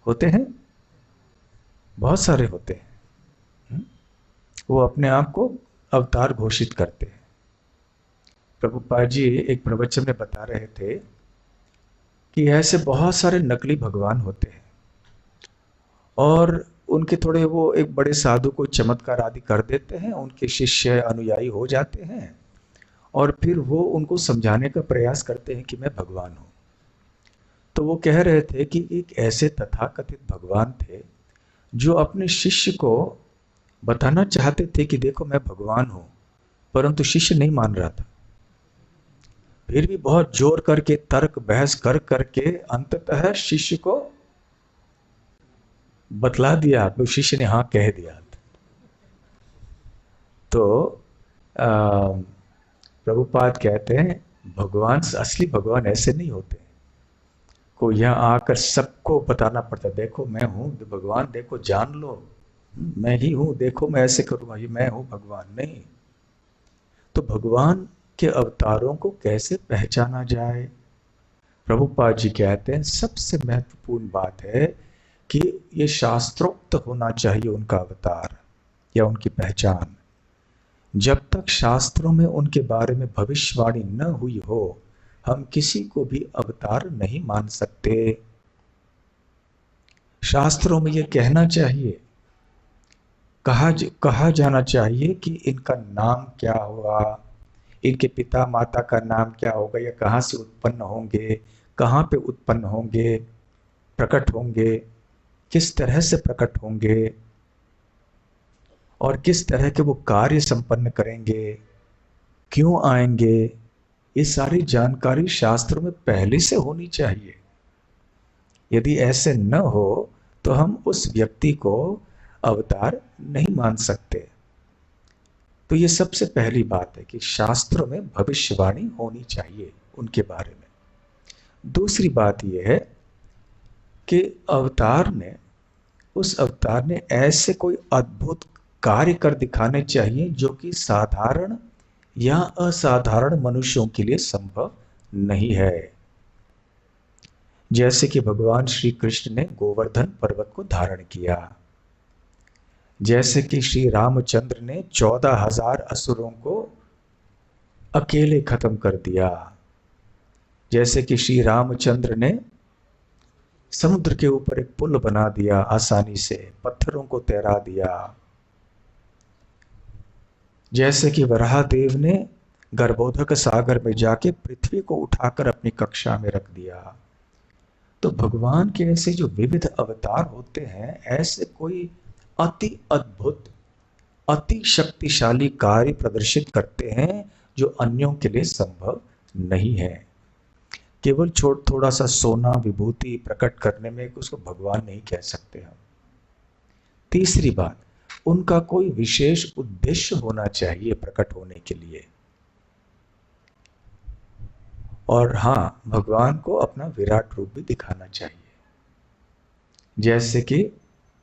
होते हैं? बहुत सारे होते हैं। वो अपने आप को अवतार घोषित करते हैं। प्रभुपाद जी एक प्रवचन में बता रहे थे कि ऐसे बहुत सारे नकली भगवान होते हैं और उनके थोड़े वो एक बड़े साधु को चमत्कार आदि कर देते हैं, उनके शिष्य अनुयायी हो जाते हैं और फिर वो उनको समझाने का प्रयास करते हैं कि मैं भगवान हूं। तो वो कह रहे थे कि एक ऐसे तथाकथित भगवान थे जो अपने शिष्य को बताना चाहते थे कि देखो मैं भगवान हूं, परंतु शिष्य नहीं मान रहा था। फिर भी बहुत जोर करके तर्क बहस कर करके अंततः शिष्य को बतला दिया, तो शिष्य ने हाँ कह दिया। तो प्रभुपाद कहते हैं भगवान, असली भगवान ऐसे नहीं होते को यहाँ आकर सबको बताना पड़ता, देखो मैं हूँ भगवान, देखो जान लो मैं ही हूँ, देखो मैं ऐसे करूंगा, ये मैं हूँ भगवान। नहीं। तो भगवान के अवतारों को कैसे पहचाना जाए? प्रभुपाद जी कहते हैं सबसे महत्वपूर्ण बात है कि ये शास्त्रोक्त होना चाहिए उनका अवतार या उनकी पहचान। जब तक शास्त्रों में उनके बारे में भविष्यवाणी न हुई हो, हम किसी को भी अवतार नहीं मान सकते। शास्त्रों में ये कहना चाहिए, कहा जाना चाहिए कि इनका नाम क्या हुआ, इनके पिता माता का नाम क्या होगा, या कहाँ से उत्पन्न होंगे, कहाँ पे उत्पन्न होंगे, प्रकट होंगे, किस तरह से प्रकट होंगे और किस तरह के वो कार्य संपन्न करेंगे, क्यों आएंगे, ये सारी जानकारी शास्त्रों में पहले से होनी चाहिए। यदि ऐसे न हो तो हम उस व्यक्ति को अवतार नहीं मान सकते। तो ये सबसे पहली बात है कि शास्त्रों में भविष्यवाणी होनी चाहिए उनके बारे में। दूसरी बात यह है कि उस अवतार ने ऐसे कोई अद्भुत कार्य कर दिखाने चाहिए जो कि साधारण या असाधारण मनुष्यों के लिए संभव नहीं है। जैसे कि भगवान श्री कृष्ण ने गोवर्धन पर्वत को धारण किया, जैसे कि श्री रामचंद्र ने 14,000 असुरों को अकेले खत्म कर दिया, जैसे कि श्री रामचंद्र ने समुद्र के ऊपर एक पुल बना दिया, आसानी से पत्थरों को तैरा दिया, जैसे कि वराहदेव ने गर्भोदक सागर में जाके पृथ्वी को उठाकर अपनी कक्षा में रख दिया। तो भगवान के ऐसे जो विविध अवतार होते हैं, ऐसे कोई अति अद्भुत अति शक्तिशाली कार्य प्रदर्शित करते हैं जो अन्यों के लिए संभव नहीं है। केवल थोड़ा सा सोना विभूति प्रकट करने में उसको भगवान नहीं कह सकते हम। तीसरी बात, उनका कोई विशेष उद्देश्य होना चाहिए प्रकट होने के लिए। और हाँ, भगवान को अपना विराट रूप भी दिखाना चाहिए, जैसे कि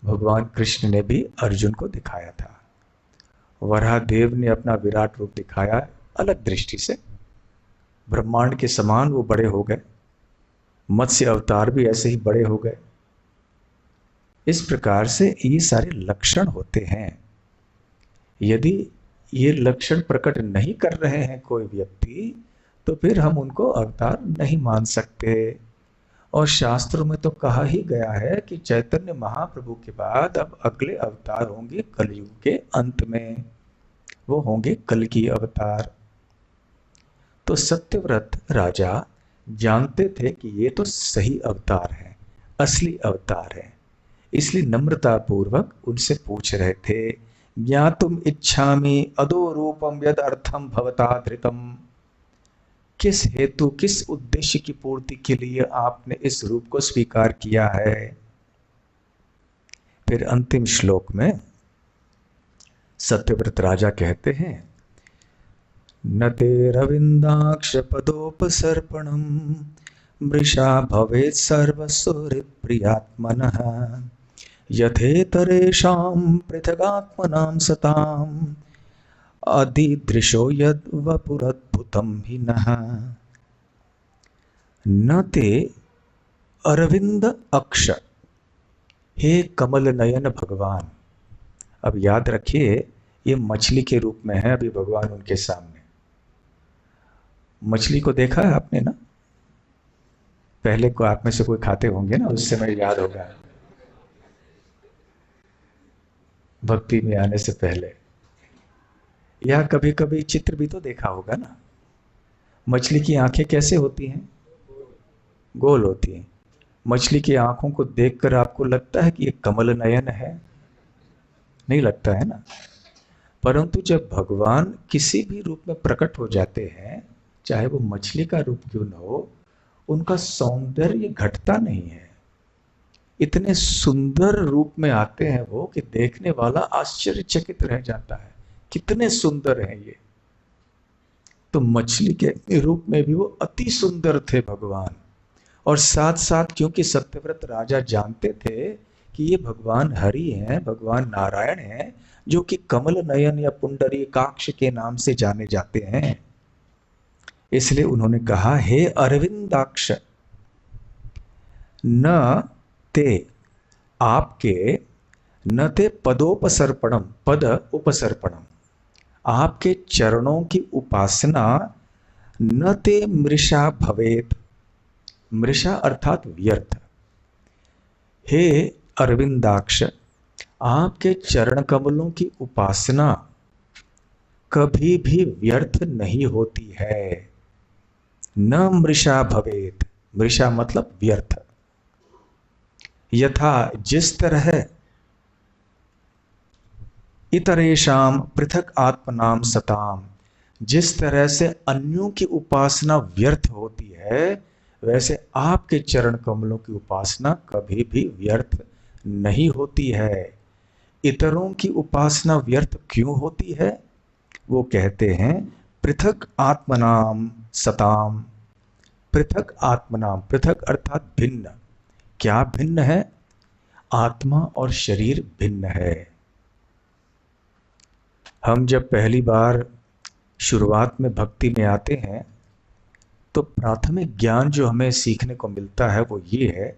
भगवान कृष्ण ने भी अर्जुन को दिखाया था। वराहदेव ने अपना विराट रूप दिखाया अलग दृष्टि से, ब्रह्मांड के समान वो बड़े हो गए। मत्स्य अवतार भी ऐसे ही बड़े हो गए। इस प्रकार से ये सारे लक्षण होते हैं। यदि ये लक्षण प्रकट नहीं कर रहे हैं कोई व्यक्ति, तो फिर हम उनको अवतार नहीं मान सकते। और शास्त्रों में तो कहा ही गया है कि चैतन्य महाप्रभु के बाद अब अगले अवतार होंगे कलयुग के अंत में, वो होंगे कल की अवतार। तो सत्यव्रत राजा जानते थे कि ये तो सही अवतार है, असली अवतार है, इसलिए नम्रता पूर्वक उनसे पूछ रहे थे, ज्ञातुम इच्छामि अदो रूपम यद अर्थम भवता धृतम। किस हेतु, किस उद्देश्य की पूर्ति के लिए आपने इस रूप को स्वीकार किया है? फिर अंतिम श्लोक में सत्यव्रत राजा कहते हैं, न ते रविंदाक्ष पदोपसर्पणम मृषा भवेत् सर्वसुहृत्प्रियात्मनः यथेतरेषां पृथगात्मनां सताम् अधिदृशो यद् वपुरद्भुतं हि नः। न ते अरविंद अक्ष, हे कमल नयन भगवान। अब याद रखिए, ये मछली के रूप में है अभी भगवान उनके सामने। मछली को देखा है आपने ना? पहले को आप में से कोई खाते होंगे ना, उससे मुझे याद होगा, भक्ति में आने से पहले। या कभी कभी चित्र भी तो देखा होगा ना। मछली की आंखें कैसे होती हैं? गोल होती हैं। मछली की आंखों को देखकर आपको लगता है कि ये कमल नयन है? नहीं लगता है ना। परंतु जब भगवान किसी भी रूप में प्रकट हो जाते हैं, चाहे वो मछली का रूप क्यों न हो, उनका सौंदर्य घटता नहीं है। इतने सुंदर रूप में आते हैं वो कि देखने वाला आश्चर्यचकित रह जाता है, कितने सुंदर हैं ये। तो मछली के रूप में भी वो अति सुंदर थे भगवान। और साथ साथ क्योंकि सत्यव्रत राजा जानते थे कि ये भगवान हरि हैं, भगवान नारायण हैं, जो कि कमल नयन या पुंडरीकाक्ष के नाम से जाने जाते हैं, इसलिए उन्होंने कहा, हे अरविंदाक्ष, न ते आपके, न ते पदोपसर्पणम, पद उपसर्पणम, आपके चरणों की उपासना, न ते मृषा भवेत, मृषा अर्थात व्यर्थ। हे अरविंदाक्ष, आपके चरण कमलों की उपासना कभी भी व्यर्थ नहीं होती है। न मृषा भवेत, मृषा मतलब व्यर्थ। यथा, जिस तरह इतरेषाम पृथक आत्मनाम सताम, जिस तरह से अन्यों की उपासना व्यर्थ होती है, वैसे आपके चरण कमलों की उपासना कभी भी व्यर्थ नहीं होती है। इतरों की उपासना व्यर्थ क्यों होती है? वो कहते हैं, पृथक आत्मनाम सताम, पृथक आत्मनाम, पृथक अर्थात भिन्न। क्या भिन्न है? आत्मा और शरीर भिन्न है। हम जब पहली बार शुरुआत में भक्ति में आते हैं तो प्राथमिक ज्ञान जो हमें सीखने को मिलता है वो ये है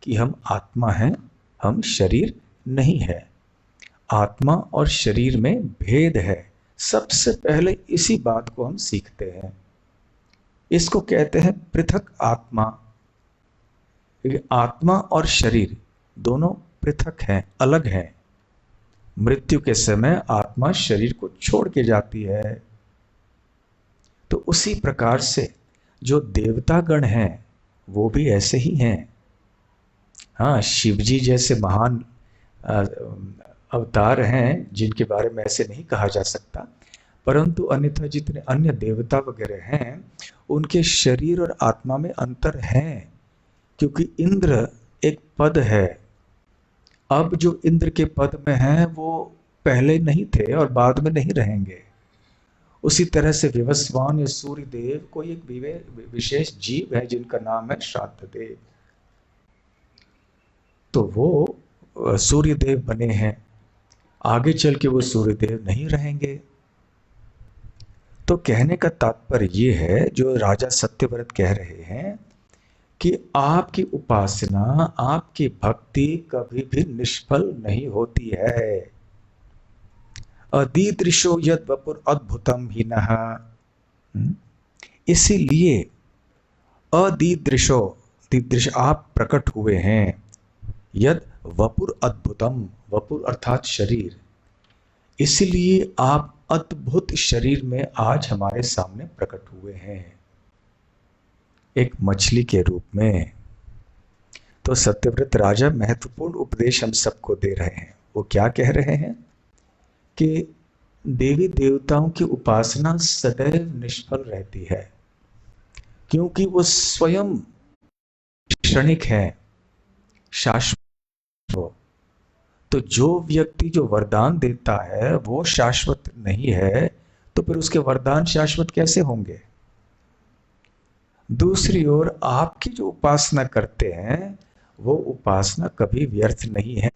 कि हम आत्मा हैं, हम शरीर नहीं है। आत्मा और शरीर में भेद है। सबसे पहले इसी बात को हम सीखते हैं। इसको कहते हैं पृथक आत्मा। आत्मा और शरीर दोनों पृथक हैं, अलग हैं। मृत्यु के समय आत्मा शरीर को छोड़ के जाती है। तो उसी प्रकार से जो देवतागण हैं वो भी ऐसे ही हैं। हाँ, शिवजी जैसे महान अवतार हैं जिनके बारे में ऐसे नहीं कहा जा सकता, परंतु अन्यथा जितने अन्य देवता वगैरह हैं उनके शरीर और आत्मा में अंतर है। क्योंकि इंद्र एक पद है। अब जो इंद्र के पद में हैं वो पहले नहीं थे और बाद में नहीं रहेंगे। उसी तरह से विवस्वान या सूर्य देव कोई एक विशेष जीव है जिनका नाम है श्राद्ध देव। तो वो सूर्य देव बने हैं, आगे चल के वो सूर्य देव नहीं रहेंगे। तो कहने का तात्पर्य ये है, जो राजा सत्यव्रत कह रहे हैं कि आपकी उपासना, आपकी भक्ति कभी भी निष्फल नहीं होती है। अदीदृशो यद वपुर अद्भुतम ही नः, इसीलिए अदीदृशो, दीदृश आप प्रकट हुए हैं, यद वपुर अद्भुतम, वपुर अर्थात शरीर, इसलिए आप अद्भुत शरीर में आज हमारे सामने प्रकट हुए हैं, एक मछली के रूप में। तो सत्यव्रत राजा महत्वपूर्ण उपदेश हम सबको दे रहे हैं। वो क्या कह रहे हैं कि देवी देवताओं की उपासना सदैव निष्फल रहती है, क्योंकि वो स्वयं क्षणिक है, शाश्वत। तो जो व्यक्ति जो वरदान देता है वो शाश्वत नहीं है, तो फिर उसके वरदान शाश्वत कैसे होंगे? दूसरी ओर आपकी जो उपासना करते हैं वो उपासना कभी व्यर्थ नहीं है।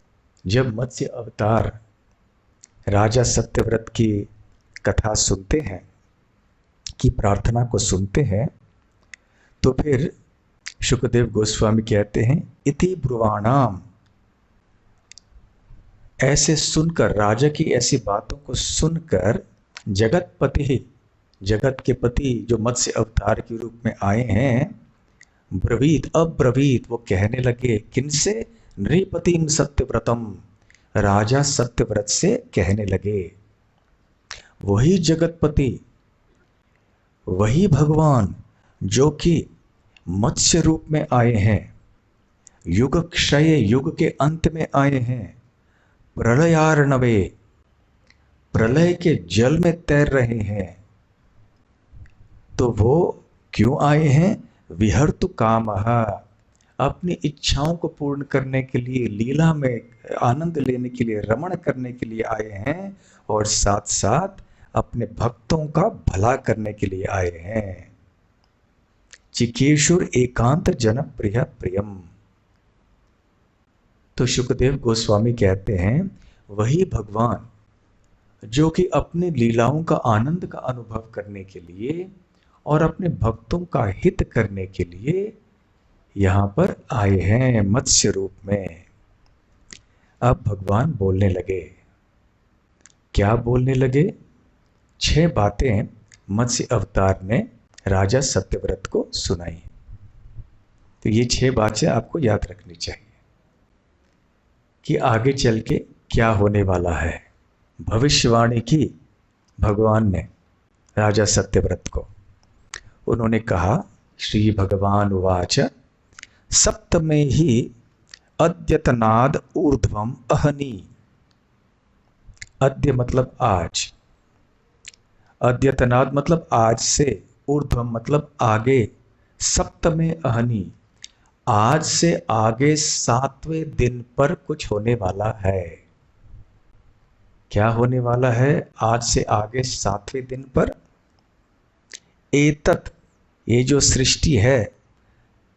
जब मत्स्य अवतार राजा सत्यव्रत की कथा सुनते हैं, की प्रार्थना को सुनते हैं, तो फिर शुकदेव गोस्वामी कहते हैं, इति ब्रुवाणाम, ऐसे सुनकर, राजा की ऐसी बातों को सुनकर, जगतपति ही, जगत के पति जो मत्स्य अवतार के रूप में आए हैं, ब्रवीत, अब्रवीत, वो कहने लगे, किनसे? नृपतिम सत्यव्रतम, राजा सत्यव्रत से कहने लगे। वही जगतपति, वही भगवान जो कि मत्स्य रूप में आए हैं, युग क्षय, युग के अंत में आए हैं, प्रलयार्णवे, प्रलय के जल में तैर रहे हैं। तो वो क्यों आए हैं? विहर्तु कामः, अपनी इच्छाओं को पूर्ण करने के लिए, लीला में आनंद लेने के लिए, रमण करने के लिए आए हैं, और साथ साथ अपने भक्तों का भला करने के लिए आए हैं। चिकेशुर एकांत जन प्रिय प्रियम। तो शुकदेव गोस्वामी कहते हैं वही भगवान जो कि अपने लीलाओं का आनंद का अनुभव करने के लिए और अपने भक्तों का हित करने के लिए यहां पर आए हैं मत्स्य रूप में। अब भगवान बोलने लगे। क्या बोलने लगे? 6 बातें मत्स्य अवतार ने राजा सत्यव्रत को सुनाई। तो ये 6 बातें आपको याद रखनी चाहिए कि आगे चल के क्या होने वाला है। भविष्यवाणी की भगवान ने राजा सत्यव्रत को। उन्होंने कहा, श्री भगवान उवाच सप्तमे ही अद्यतनाद ऊर्ध्वम अहनी। अद्य मतलब आज, अद्यतनाद मतलब आज से, ऊर्ध्वम मतलब आगे, सप्तमे अहनी आज से आगे 7वें दिन पर कुछ होने वाला है। क्या होने वाला है आज से आगे 7वें दिन पर? एतत् ये जो सृष्टि है,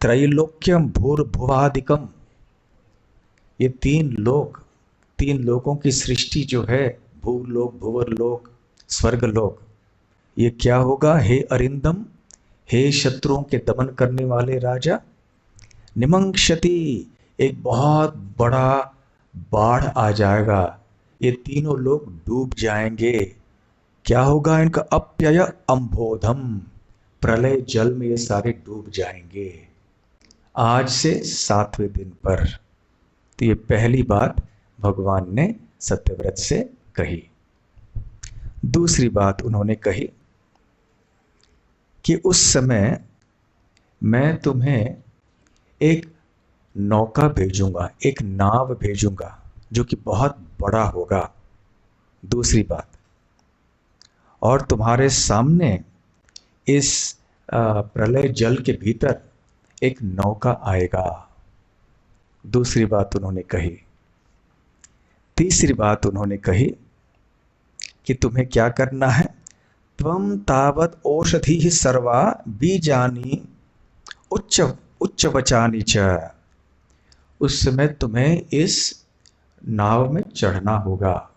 त्रैलोक्यम भूर्भुवादिकम, ये 3 लोक, 3 लोकों की सृष्टि जो है, भूलोक, भुवरलोक, स्वर्गलोक, ये क्या होगा? हे अरिंदम, हे शत्रुओं के दमन करने वाले राजा, निमंक्षति एक बहुत बड़ा बाढ़ आ जाएगा, ये तीनों लोग डूब जाएंगे। क्या होगा इनका? अप्यय अंबोधम, प्रलय जल में ये सारे डूब जाएंगे आज से 7वें दिन पर। तो ये पहली बात भगवान ने सत्यव्रत से कही। दूसरी बात उन्होंने कही कि उस समय मैं तुम्हें एक नौका भेजूंगा, एक नाव भेजूंगा जो कि बहुत बड़ा होगा। दूसरी बात, और तुम्हारे सामने इस प्रलय जल के भीतर एक नौका आएगा। दूसरी बात उन्होंने कही। तीसरी बात उन्होंने कही कि तुम्हें क्या करना है? त्वम तावत औषधि सर्वा बीजानी उच्च वचानी च। उस समय तुम्हें इस नाव में चढ़ना होगा,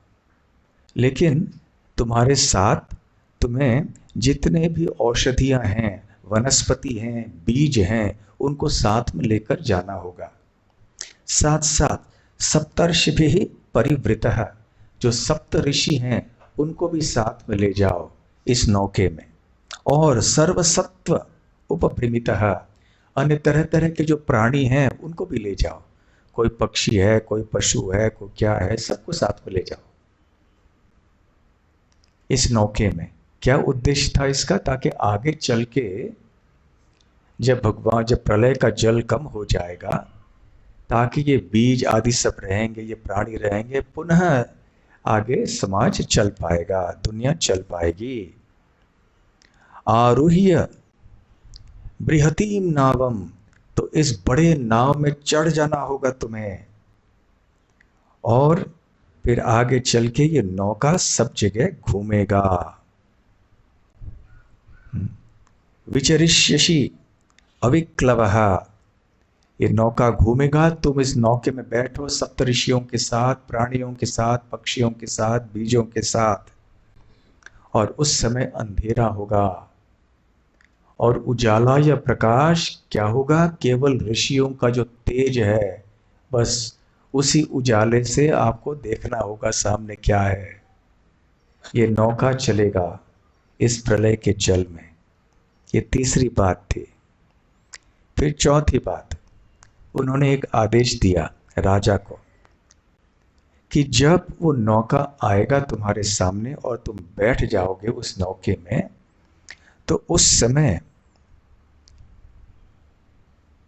लेकिन तुम्हारे साथ तुम्हें जितने भी औषधियां हैं, वनस्पति हैं, बीज हैं, उनको साथ में लेकर जाना होगा। साथ साथ सप्तर्षि भी परिवृतः, जो सप्त ऋषि हैं उनको भी साथ में ले जाओ इस नौके में। और सर्वसत्व उपभ्रमितः, अन्य तरह तरह के जो प्राणी हैं उनको भी ले जाओ। कोई पक्षी है, कोई पशु है, कोई क्या है, सबको साथ में ले जाओ इस नौके में। क्या उद्देश्य था इसका? ताकि आगे चल के जब प्रलय का जल कम हो जाएगा, ताकि ये बीज आदि सब रहेंगे, ये प्राणी रहेंगे, पुनः आगे समाज चल पाएगा, दुनिया चल पाएगी। आरुह्य बृहतीम नावम, तो इस बड़े नाव में चढ़ जाना होगा तुम्हें, और फिर आगे चल के ये नौका सब जगह घूमेगा। विचरिष्यसि अविक्लवः, ये नौका घूमेगा, तुम इस नौके में बैठो सप्तऋषियों के साथ, प्राणियों के साथ, पक्षियों के साथ, बीजों के साथ। और उस समय अंधेरा होगा और उजाला या प्रकाश क्या होगा? केवल ऋषियों का जो तेज है, बस उसी उजाले से आपको देखना होगा सामने क्या है। ये नौका चलेगा इस प्रलय के जल में। ये तीसरी बात थी। फिर चौथी बात, उन्होंने एक आदेश दिया राजा को कि जब वो नौका आएगा तुम्हारे सामने और तुम बैठ जाओगे उस नौके में, तो उस समय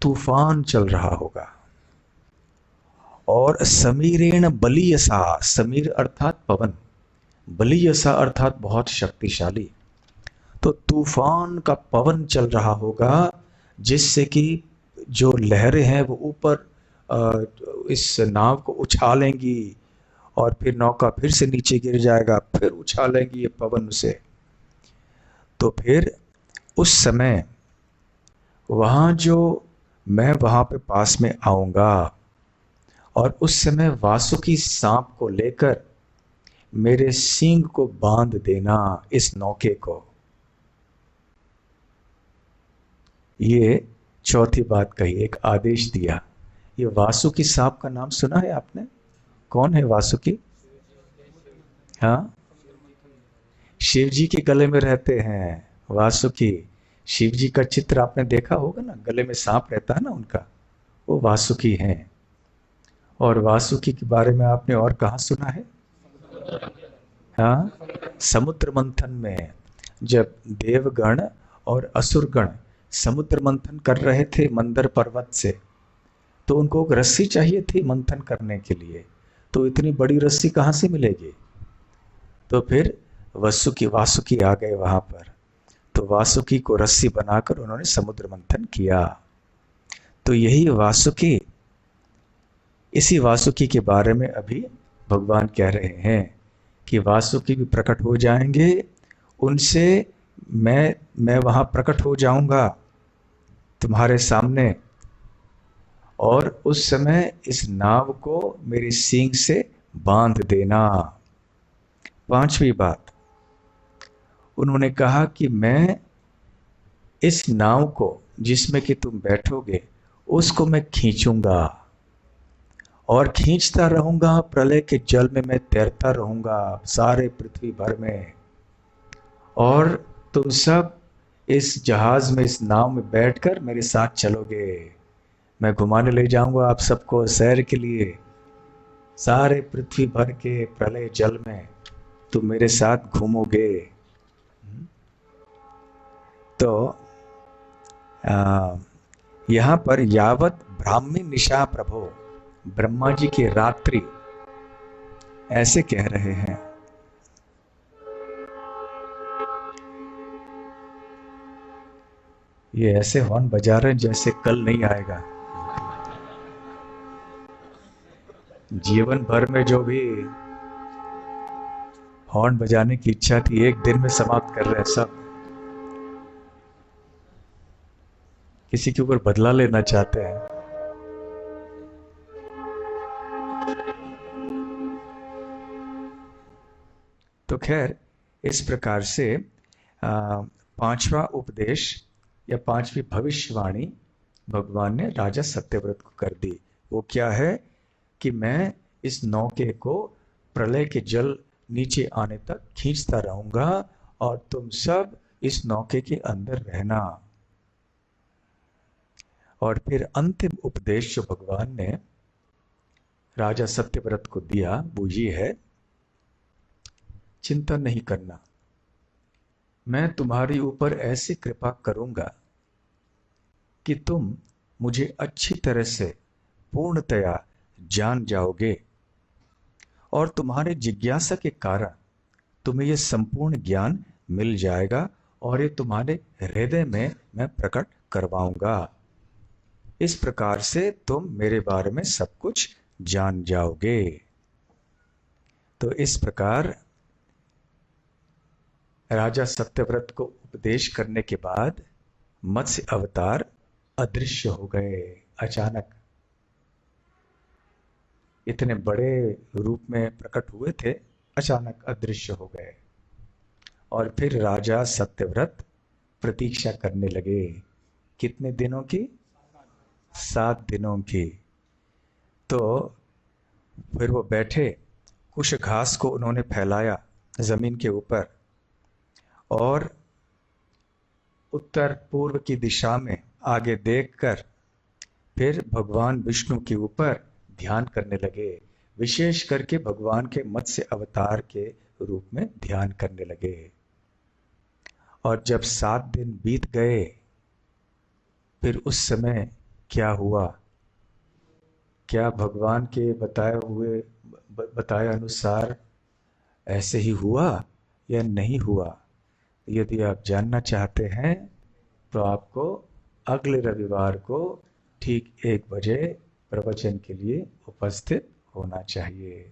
तूफान चल रहा होगा और समीरेण बलीयसा, समीर अर्थात पवन, बलीयसा अर्थात बहुत शक्तिशाली, तो तूफान का पवन चल रहा होगा, जिससे कि जो लहरें हैं वो ऊपर इस नाव को उछालेंगी और फिर नौका फिर से नीचे गिर जाएगा, फिर उछालेंगी ये पवन उसे। तो फिर उस समय वहां जो मैं वहां पे पास में आऊंगा और उस समय वासुकी सांप को लेकर मेरे सींग को बांध देना इस नौके को। ये चौथी बात कही, एक आदेश दिया। ये वासुकी सांप का नाम सुना है आपने? कौन है वासुकी? हाँ, शिव जी के गले में रहते हैं वासुकी। शिव जी का चित्र आपने देखा होगा ना, गले में सांप रहता है ना उनका, वो वासुकी हैं। और वासुकी के बारे में आपने और कहाँ सुना है? हाँ, समुद्र मंथन में जब देवगण और असुरगण समुद्र मंथन कर रहे थे मंदर पर्वत से, तो उनको एक रस्सी चाहिए थी मंथन करने के लिए। तो इतनी बड़ी रस्सी कहाँ से मिलेगी? तो फिर वासुकी आ गए वहां पर। तो वासुकी को रस्सी बनाकर उन्होंने समुद्र मंथन किया। तो यही वासुकी, इसी वासुकी के बारे में अभी भगवान कह रहे हैं कि वासुकी भी प्रकट हो जाएंगे, उनसे मैं वहां प्रकट हो जाऊंगा तुम्हारे सामने, और उस समय इस नाव को मेरी सींग से बांध देना। पांचवी बात, उन्होंने कहा कि मैं इस नाव को जिसमें कि तुम बैठोगे उसको मैं खींचूंगा और खींचता रहूंगा, प्रलय के जल में मैं तैरता रहूंगा सारे पृथ्वी भर में, और तुम सब इस जहाज में, इस नाव में बैठकर मेरे साथ चलोगे। मैं घुमाने ले जाऊंगा आप सबको सैर के लिए, सारे पृथ्वी भर के प्रलय जल में तुम मेरे साथ घूमोगे। तो यहाँ पर यावत ब्राह्मी निशा प्रभो, ब्रह्मा जी की रात्रि, ऐसे कह रहे हैं। ये ऐसे हॉर्न बजा रहे हैं जैसे कल नहीं आएगा। जीवन भर में जो भी हॉर्न बजाने की इच्छा थी एक दिन में समाप्त कर रहे हैं सब। किसी के ऊपर बदला लेना चाहते हैं। तो खैर, इस प्रकार से पांचवा उपदेश या पांचवी भविष्यवाणी भगवान ने राजा सत्यव्रत को कर दी। वो क्या है कि मैं इस नौके को प्रलय के जल नीचे आने तक खींचता रहूंगा और तुम सब इस नौके के अंदर रहना। और फिर अंतिम उपदेश जो भगवान ने राजा सत्यव्रत को दिया वो ये है, चिंता नहीं करना, मैं तुम्हारी ऊपर ऐसी कृपा करूंगा कि तुम मुझे अच्छी तरह से पूर्णतया जान जाओगे, और तुम्हारे जिज्ञासा के कारण तुम्हें यह संपूर्ण ज्ञान मिल जाएगा और ये तुम्हारे हृदय में मैं प्रकट करवाऊंगा। इस प्रकार से तुम मेरे बारे में सब कुछ जान जाओगे। तो इस प्रकार राजा सत्यव्रत को उपदेश करने के बाद मत्स्य अवतार अदृश्य हो गए। अचानक इतने बड़े रूप में प्रकट हुए थे, अचानक अदृश्य हो गए। और फिर राजा सत्यव्रत प्रतीक्षा करने लगे। कितने दिनों की? 7 दिनों की। तो फिर वो बैठे, कुछ घास को उन्होंने फैलाया जमीन के ऊपर, और उत्तर पूर्व की दिशा में आगे देखकर फिर भगवान विष्णु के ऊपर ध्यान करने लगे। विशेष करके भगवान के मत्स्य अवतार के रूप में ध्यान करने लगे। और जब 7 दिन बीत गए, फिर उस समय क्या हुआ? क्या भगवान के बताए अनुसार ऐसे ही हुआ या नहीं हुआ? यदि आप जानना चाहते हैं तो आपको अगले रविवार को ठीक 1 बजे प्रवचन के लिए उपस्थित होना चाहिए।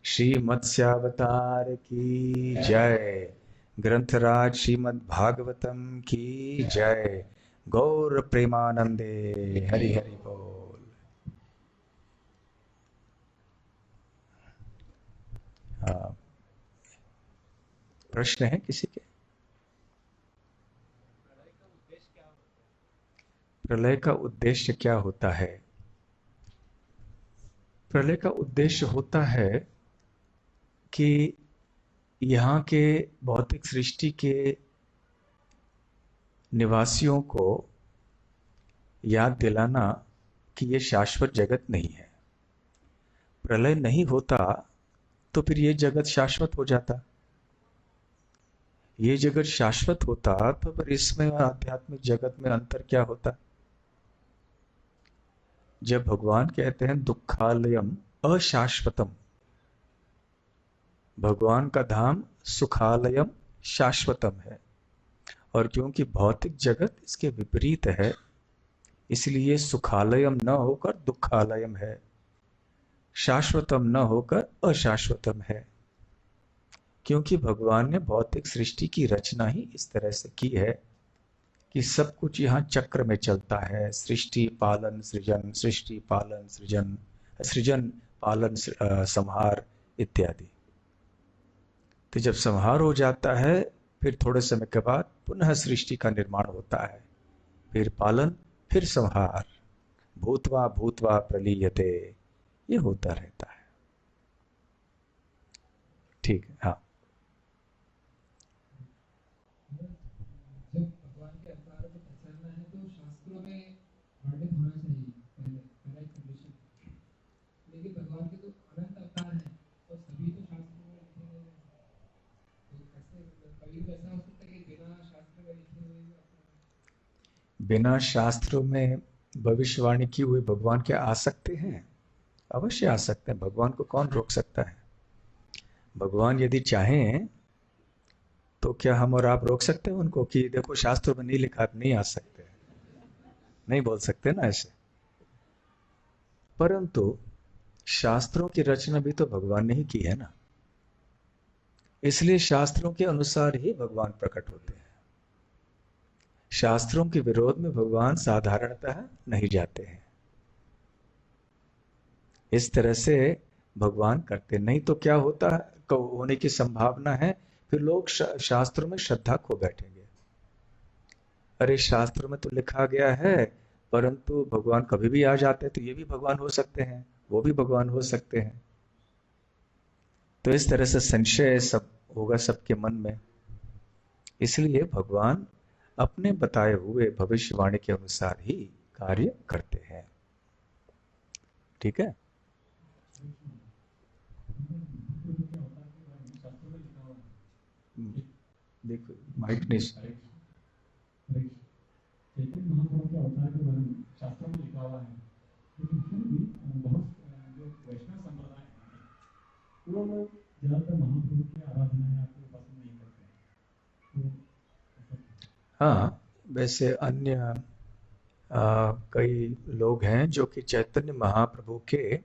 श्री मत्स्यावतार की जय। ग्रंथराज श्रीमद् भागवतम की जय। गौर प्रेमानंदे। हरि हरि बोल। हाँ, प्रश्न है किसी के? प्रलय का उद्देश्य क्या होता है? प्रलय का उद्देश्य होता है कि यहाँ के भौतिक सृष्टि के निवासियों को याद दिलाना कि ये शाश्वत जगत नहीं है। प्रलय नहीं होता तो फिर ये जगत शाश्वत हो जाता। ये जगत शाश्वत होता तो फिर इसमें और आध्यात्मिक जगत में अंतर क्या होता? जब भगवान कहते हैं दुखालयम अशाश्वतम, भगवान का धाम सुखालयम शाश्वतम है, और क्योंकि भौतिक जगत इसके विपरीत है, इसलिए सुखालयम न होकर दुखालयम है, शाश्वतम न होकर अशाश्वतम है। क्योंकि भगवान ने भौतिक सृष्टि की रचना ही इस तरह से की है कि सब कुछ यहाँ चक्र में चलता है। सृष्टि पालन सृजन, सृष्टि पालन सृजन, सृजन पालन संहार इत्यादि। तो जब संहार हो जाता है फिर थोड़े समय के बाद पुनः सृष्टि का निर्माण होता है, फिर पालन, फिर संहार। भूतवा भूतवा प्रलीयते, ये होता रहता है। ठीक है। हाँ, जब भगवान के अवतार को पहचानना है तो शास्त्रों में वर्णित होना चाहिए पहला एक कंडीशन। लेकिन भगवान के तो अनंत अवतार हैं और सभी तो शास्त्रों में लिखे हुए हैं, तो कैसे कभी भी ऐसा हो सकता है कि बिना शास्त्र में लिखे हुए भी बिना शास्त्रों में भविष्यवाणी की हुए भगवान क्या आ सकते हैं? अवश्य आ सकते हैं। भगवान को कौन रोक सकता है? भगवान यदि चाहें तो क्या हम और आप रोक सकते हैं उनको कि देखो शास्त्रों में नहीं लिखा, आप नहीं आ सकते? नहीं बोल सकते ना ऐसे। परंतु शास्त्रों की रचना भी तो भगवान ने ही की है ना, इसलिए शास्त्रों के अनुसार ही भगवान प्रकट होते हैं। शास्त्रों के विरोध में भगवान साधारणतः नहीं जाते हैं। इस तरह से भगवान करते, नहीं तो क्या होता होने की संभावना है, फिर लोग शास्त्रों में श्रद्धा खो बैठेंगे। अरे शास्त्र में तो लिखा गया है, परंतु भगवान कभी भी आ जाते हैं, तो ये भी भगवान हो सकते हैं, वो भी भगवान हो सकते हैं। तो इस तरह से संशय सब होगा सबके मन में। इसलिए भगवान अपने बताए हुए भविष्यवाणी के अनुसार ही कार्य करते हैं। ठीक है। देखो माइक नहीं। चैतन्य महाप्रभु के अवतार के बारे में शास्त्रों में लिखा हुआ है, लेकिन फिर भी बहुत जो वैष्णव संप्रदाय है वो लोग ज्यादातर महाप्रभु की आराधना है आपको पसंद नहीं करते हैं। तो हाँ, वैसे अन्य कई लोग हैं जो कि चैतन्य महाप्रभु के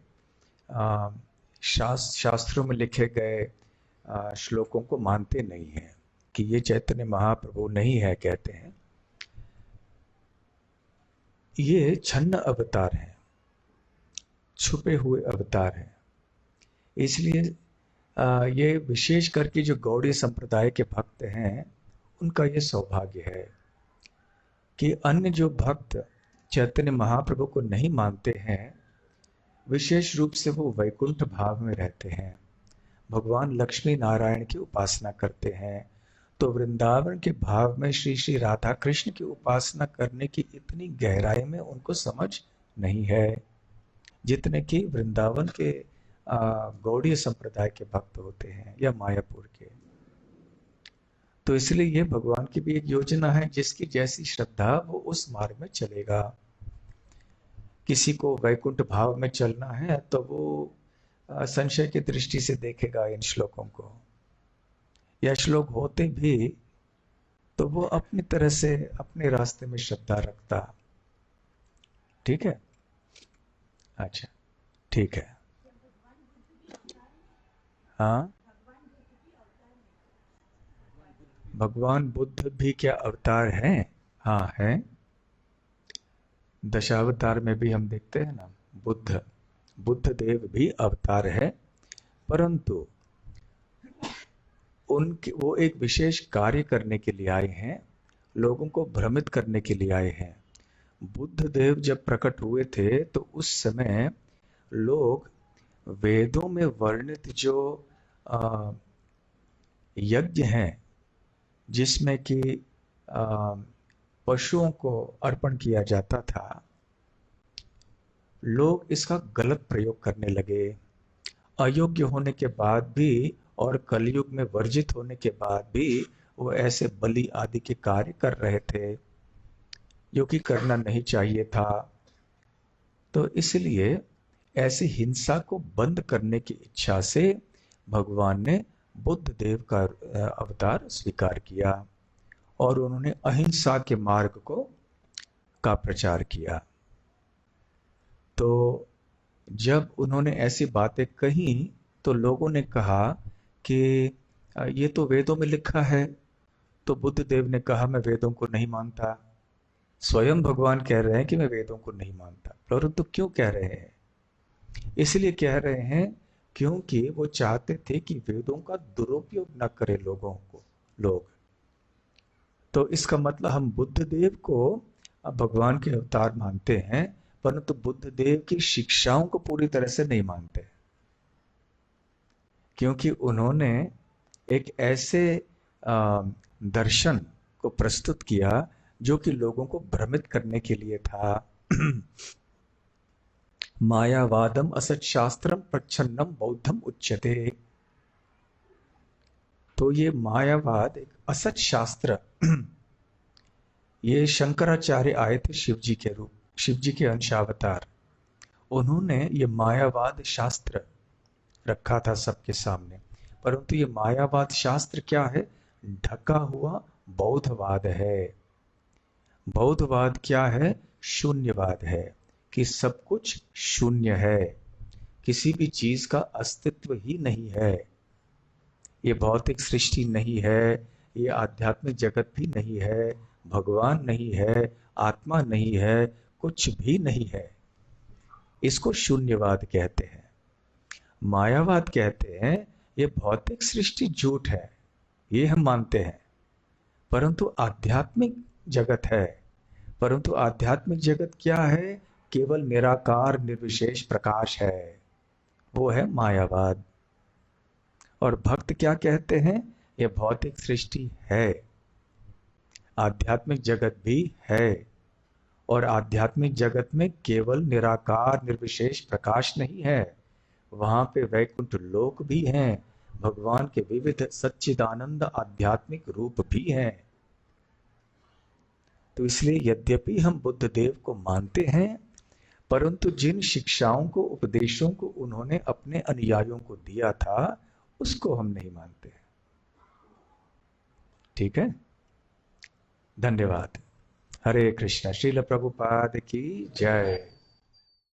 शास्त्रों में लिखे गए श्लोकों को मानते नहीं हैं कि ये चैतन्य महाप्रभु नहीं है, कहते हैं ये छन्न अवतार हैं, छुपे हुए अवतार हैं। इसलिए ये विशेष करके जो गौड़ीय संप्रदाय के भक्त हैं उनका ये सौभाग्य है कि अन्य जो भक्त चैतन्य महाप्रभु को नहीं मानते हैं, विशेष रूप से वो वैकुंठ भाव में रहते हैं, भगवान लक्ष्मी नारायण की उपासना करते हैं। तो वृंदावन के भाव में श्री श्री राधा कृष्ण की उपासना करने की इतनी गहराई में उनको समझ नहीं है जितने कि वृंदावन के गौड़ीय संप्रदाय के भक्त होते हैं या मायापुर के। तो इसलिए ये भगवान की भी एक योजना है, जिसकी जैसी श्रद्धा वो उस मार्ग में चलेगा। किसी को वैकुंठ भाव में चलना है तो वो संशय की दृष्टि से देखेगा इन श्लोकों को, या श्लोक होते भी तो वो अपनी तरह से अपने रास्ते में श्रद्धा रखता। ठीक है। अच्छा, ठीक है। हाँ, भगवान बुद्ध भी क्या अवतार हैं? हाँ हैं। दशावतार में भी हम देखते हैं ना, बुद्ध देव भी अवतार है, परंतु उनके वो एक विशेष कार्य करने के लिए आए हैं, लोगों को भ्रमित करने के लिए आए हैं। बुद्ध देव जब प्रकट हुए थे तो उस समय लोग वेदों में वर्णित जो अ, यज्ञ हैं, जिसमें कि अ, पशुओं को अर्पण किया जाता था, लोग इसका गलत प्रयोग करने लगे। अयोग्य होने के बाद भी और कलयुग में वर्जित होने के बाद भी वो ऐसे बलि आदि के कार्य कर रहे थे, जो कि करना नहीं चाहिए था। तो इसलिए ऐसी हिंसा को बंद करने की इच्छा से भगवान ने बुद्ध देव का अवतार स्वीकार किया और उन्होंने अहिंसा के मार्ग का प्रचार किया। तो जब उन्होंने ऐसी बातें कही तो लोगों ने कहा कि ये तो वेदों में लिखा है। तो बुद्ध देव ने कहा, मैं वेदों को नहीं मानता। स्वयं भगवान कह रहे हैं कि मैं वेदों को नहीं मानता, परंतु क्यों कह रहे हैं? इसलिए कह रहे हैं क्योंकि वो चाहते थे कि वेदों का दुरुपयोग न करे लोग। तो इसका मतलब हम बुद्ध देव को अब भगवान के अवतार मानते हैं, परंतु बुद्ध देव की शिक्षाओं को पूरी तरह से नहीं मानते, क्योंकि उन्होंने एक ऐसे दर्शन को प्रस्तुत किया जो कि लोगों को भ्रमित करने के लिए था। मायावादम असत शास्त्रम प्रच्छन्नम बौद्धम उच्यते। तो ये मायावाद एक असत शास्त्र, ये शंकराचार्य आए थे शिव जी के अंशावतार। उन्होंने ये मायावाद शास्त्र रखा था सबके सामने, परंतु ये मायावाद शास्त्र क्या है? ढका हुआ बौद्धवाद है। बौद्धवाद क्या है? शून्यवाद है, कि सब कुछ शून्य है, किसी भी चीज का अस्तित्व ही नहीं है। ये भौतिक सृष्टि नहीं है, ये आध्यात्मिक जगत भी नहीं है, भगवान नहीं है, आत्मा नहीं है, कुछ भी नहीं है। इसको शून्यवाद कहते हैं। मायावाद कहते हैं ये भौतिक सृष्टि झूठ है, ये हम मानते हैं, परंतु आध्यात्मिक जगत है। परंतु आध्यात्मिक जगत क्या है? केवल निराकार निर्विशेष प्रकाश है, वो है मायावाद। और भक्त क्या कहते हैं? ये भौतिक सृष्टि है, आध्यात्मिक जगत भी है, और आध्यात्मिक जगत में केवल निराकार निर्विशेष प्रकाश नहीं है, वहां पे वैकुंठ लोक भी हैं, भगवान के विविध सच्चिदानंद आध्यात्मिक रूप भी हैं। तो इसलिए यद्यपि हम बुद्ध देव को मानते हैं, परंतु जिन शिक्षाओं को, उपदेशों को उन्होंने अपने अनुयायियों को दिया था, उसको हम नहीं मानते। ठीक है, धन्यवाद। हरे कृष्णा। श्रील प्रभुपाद की जय।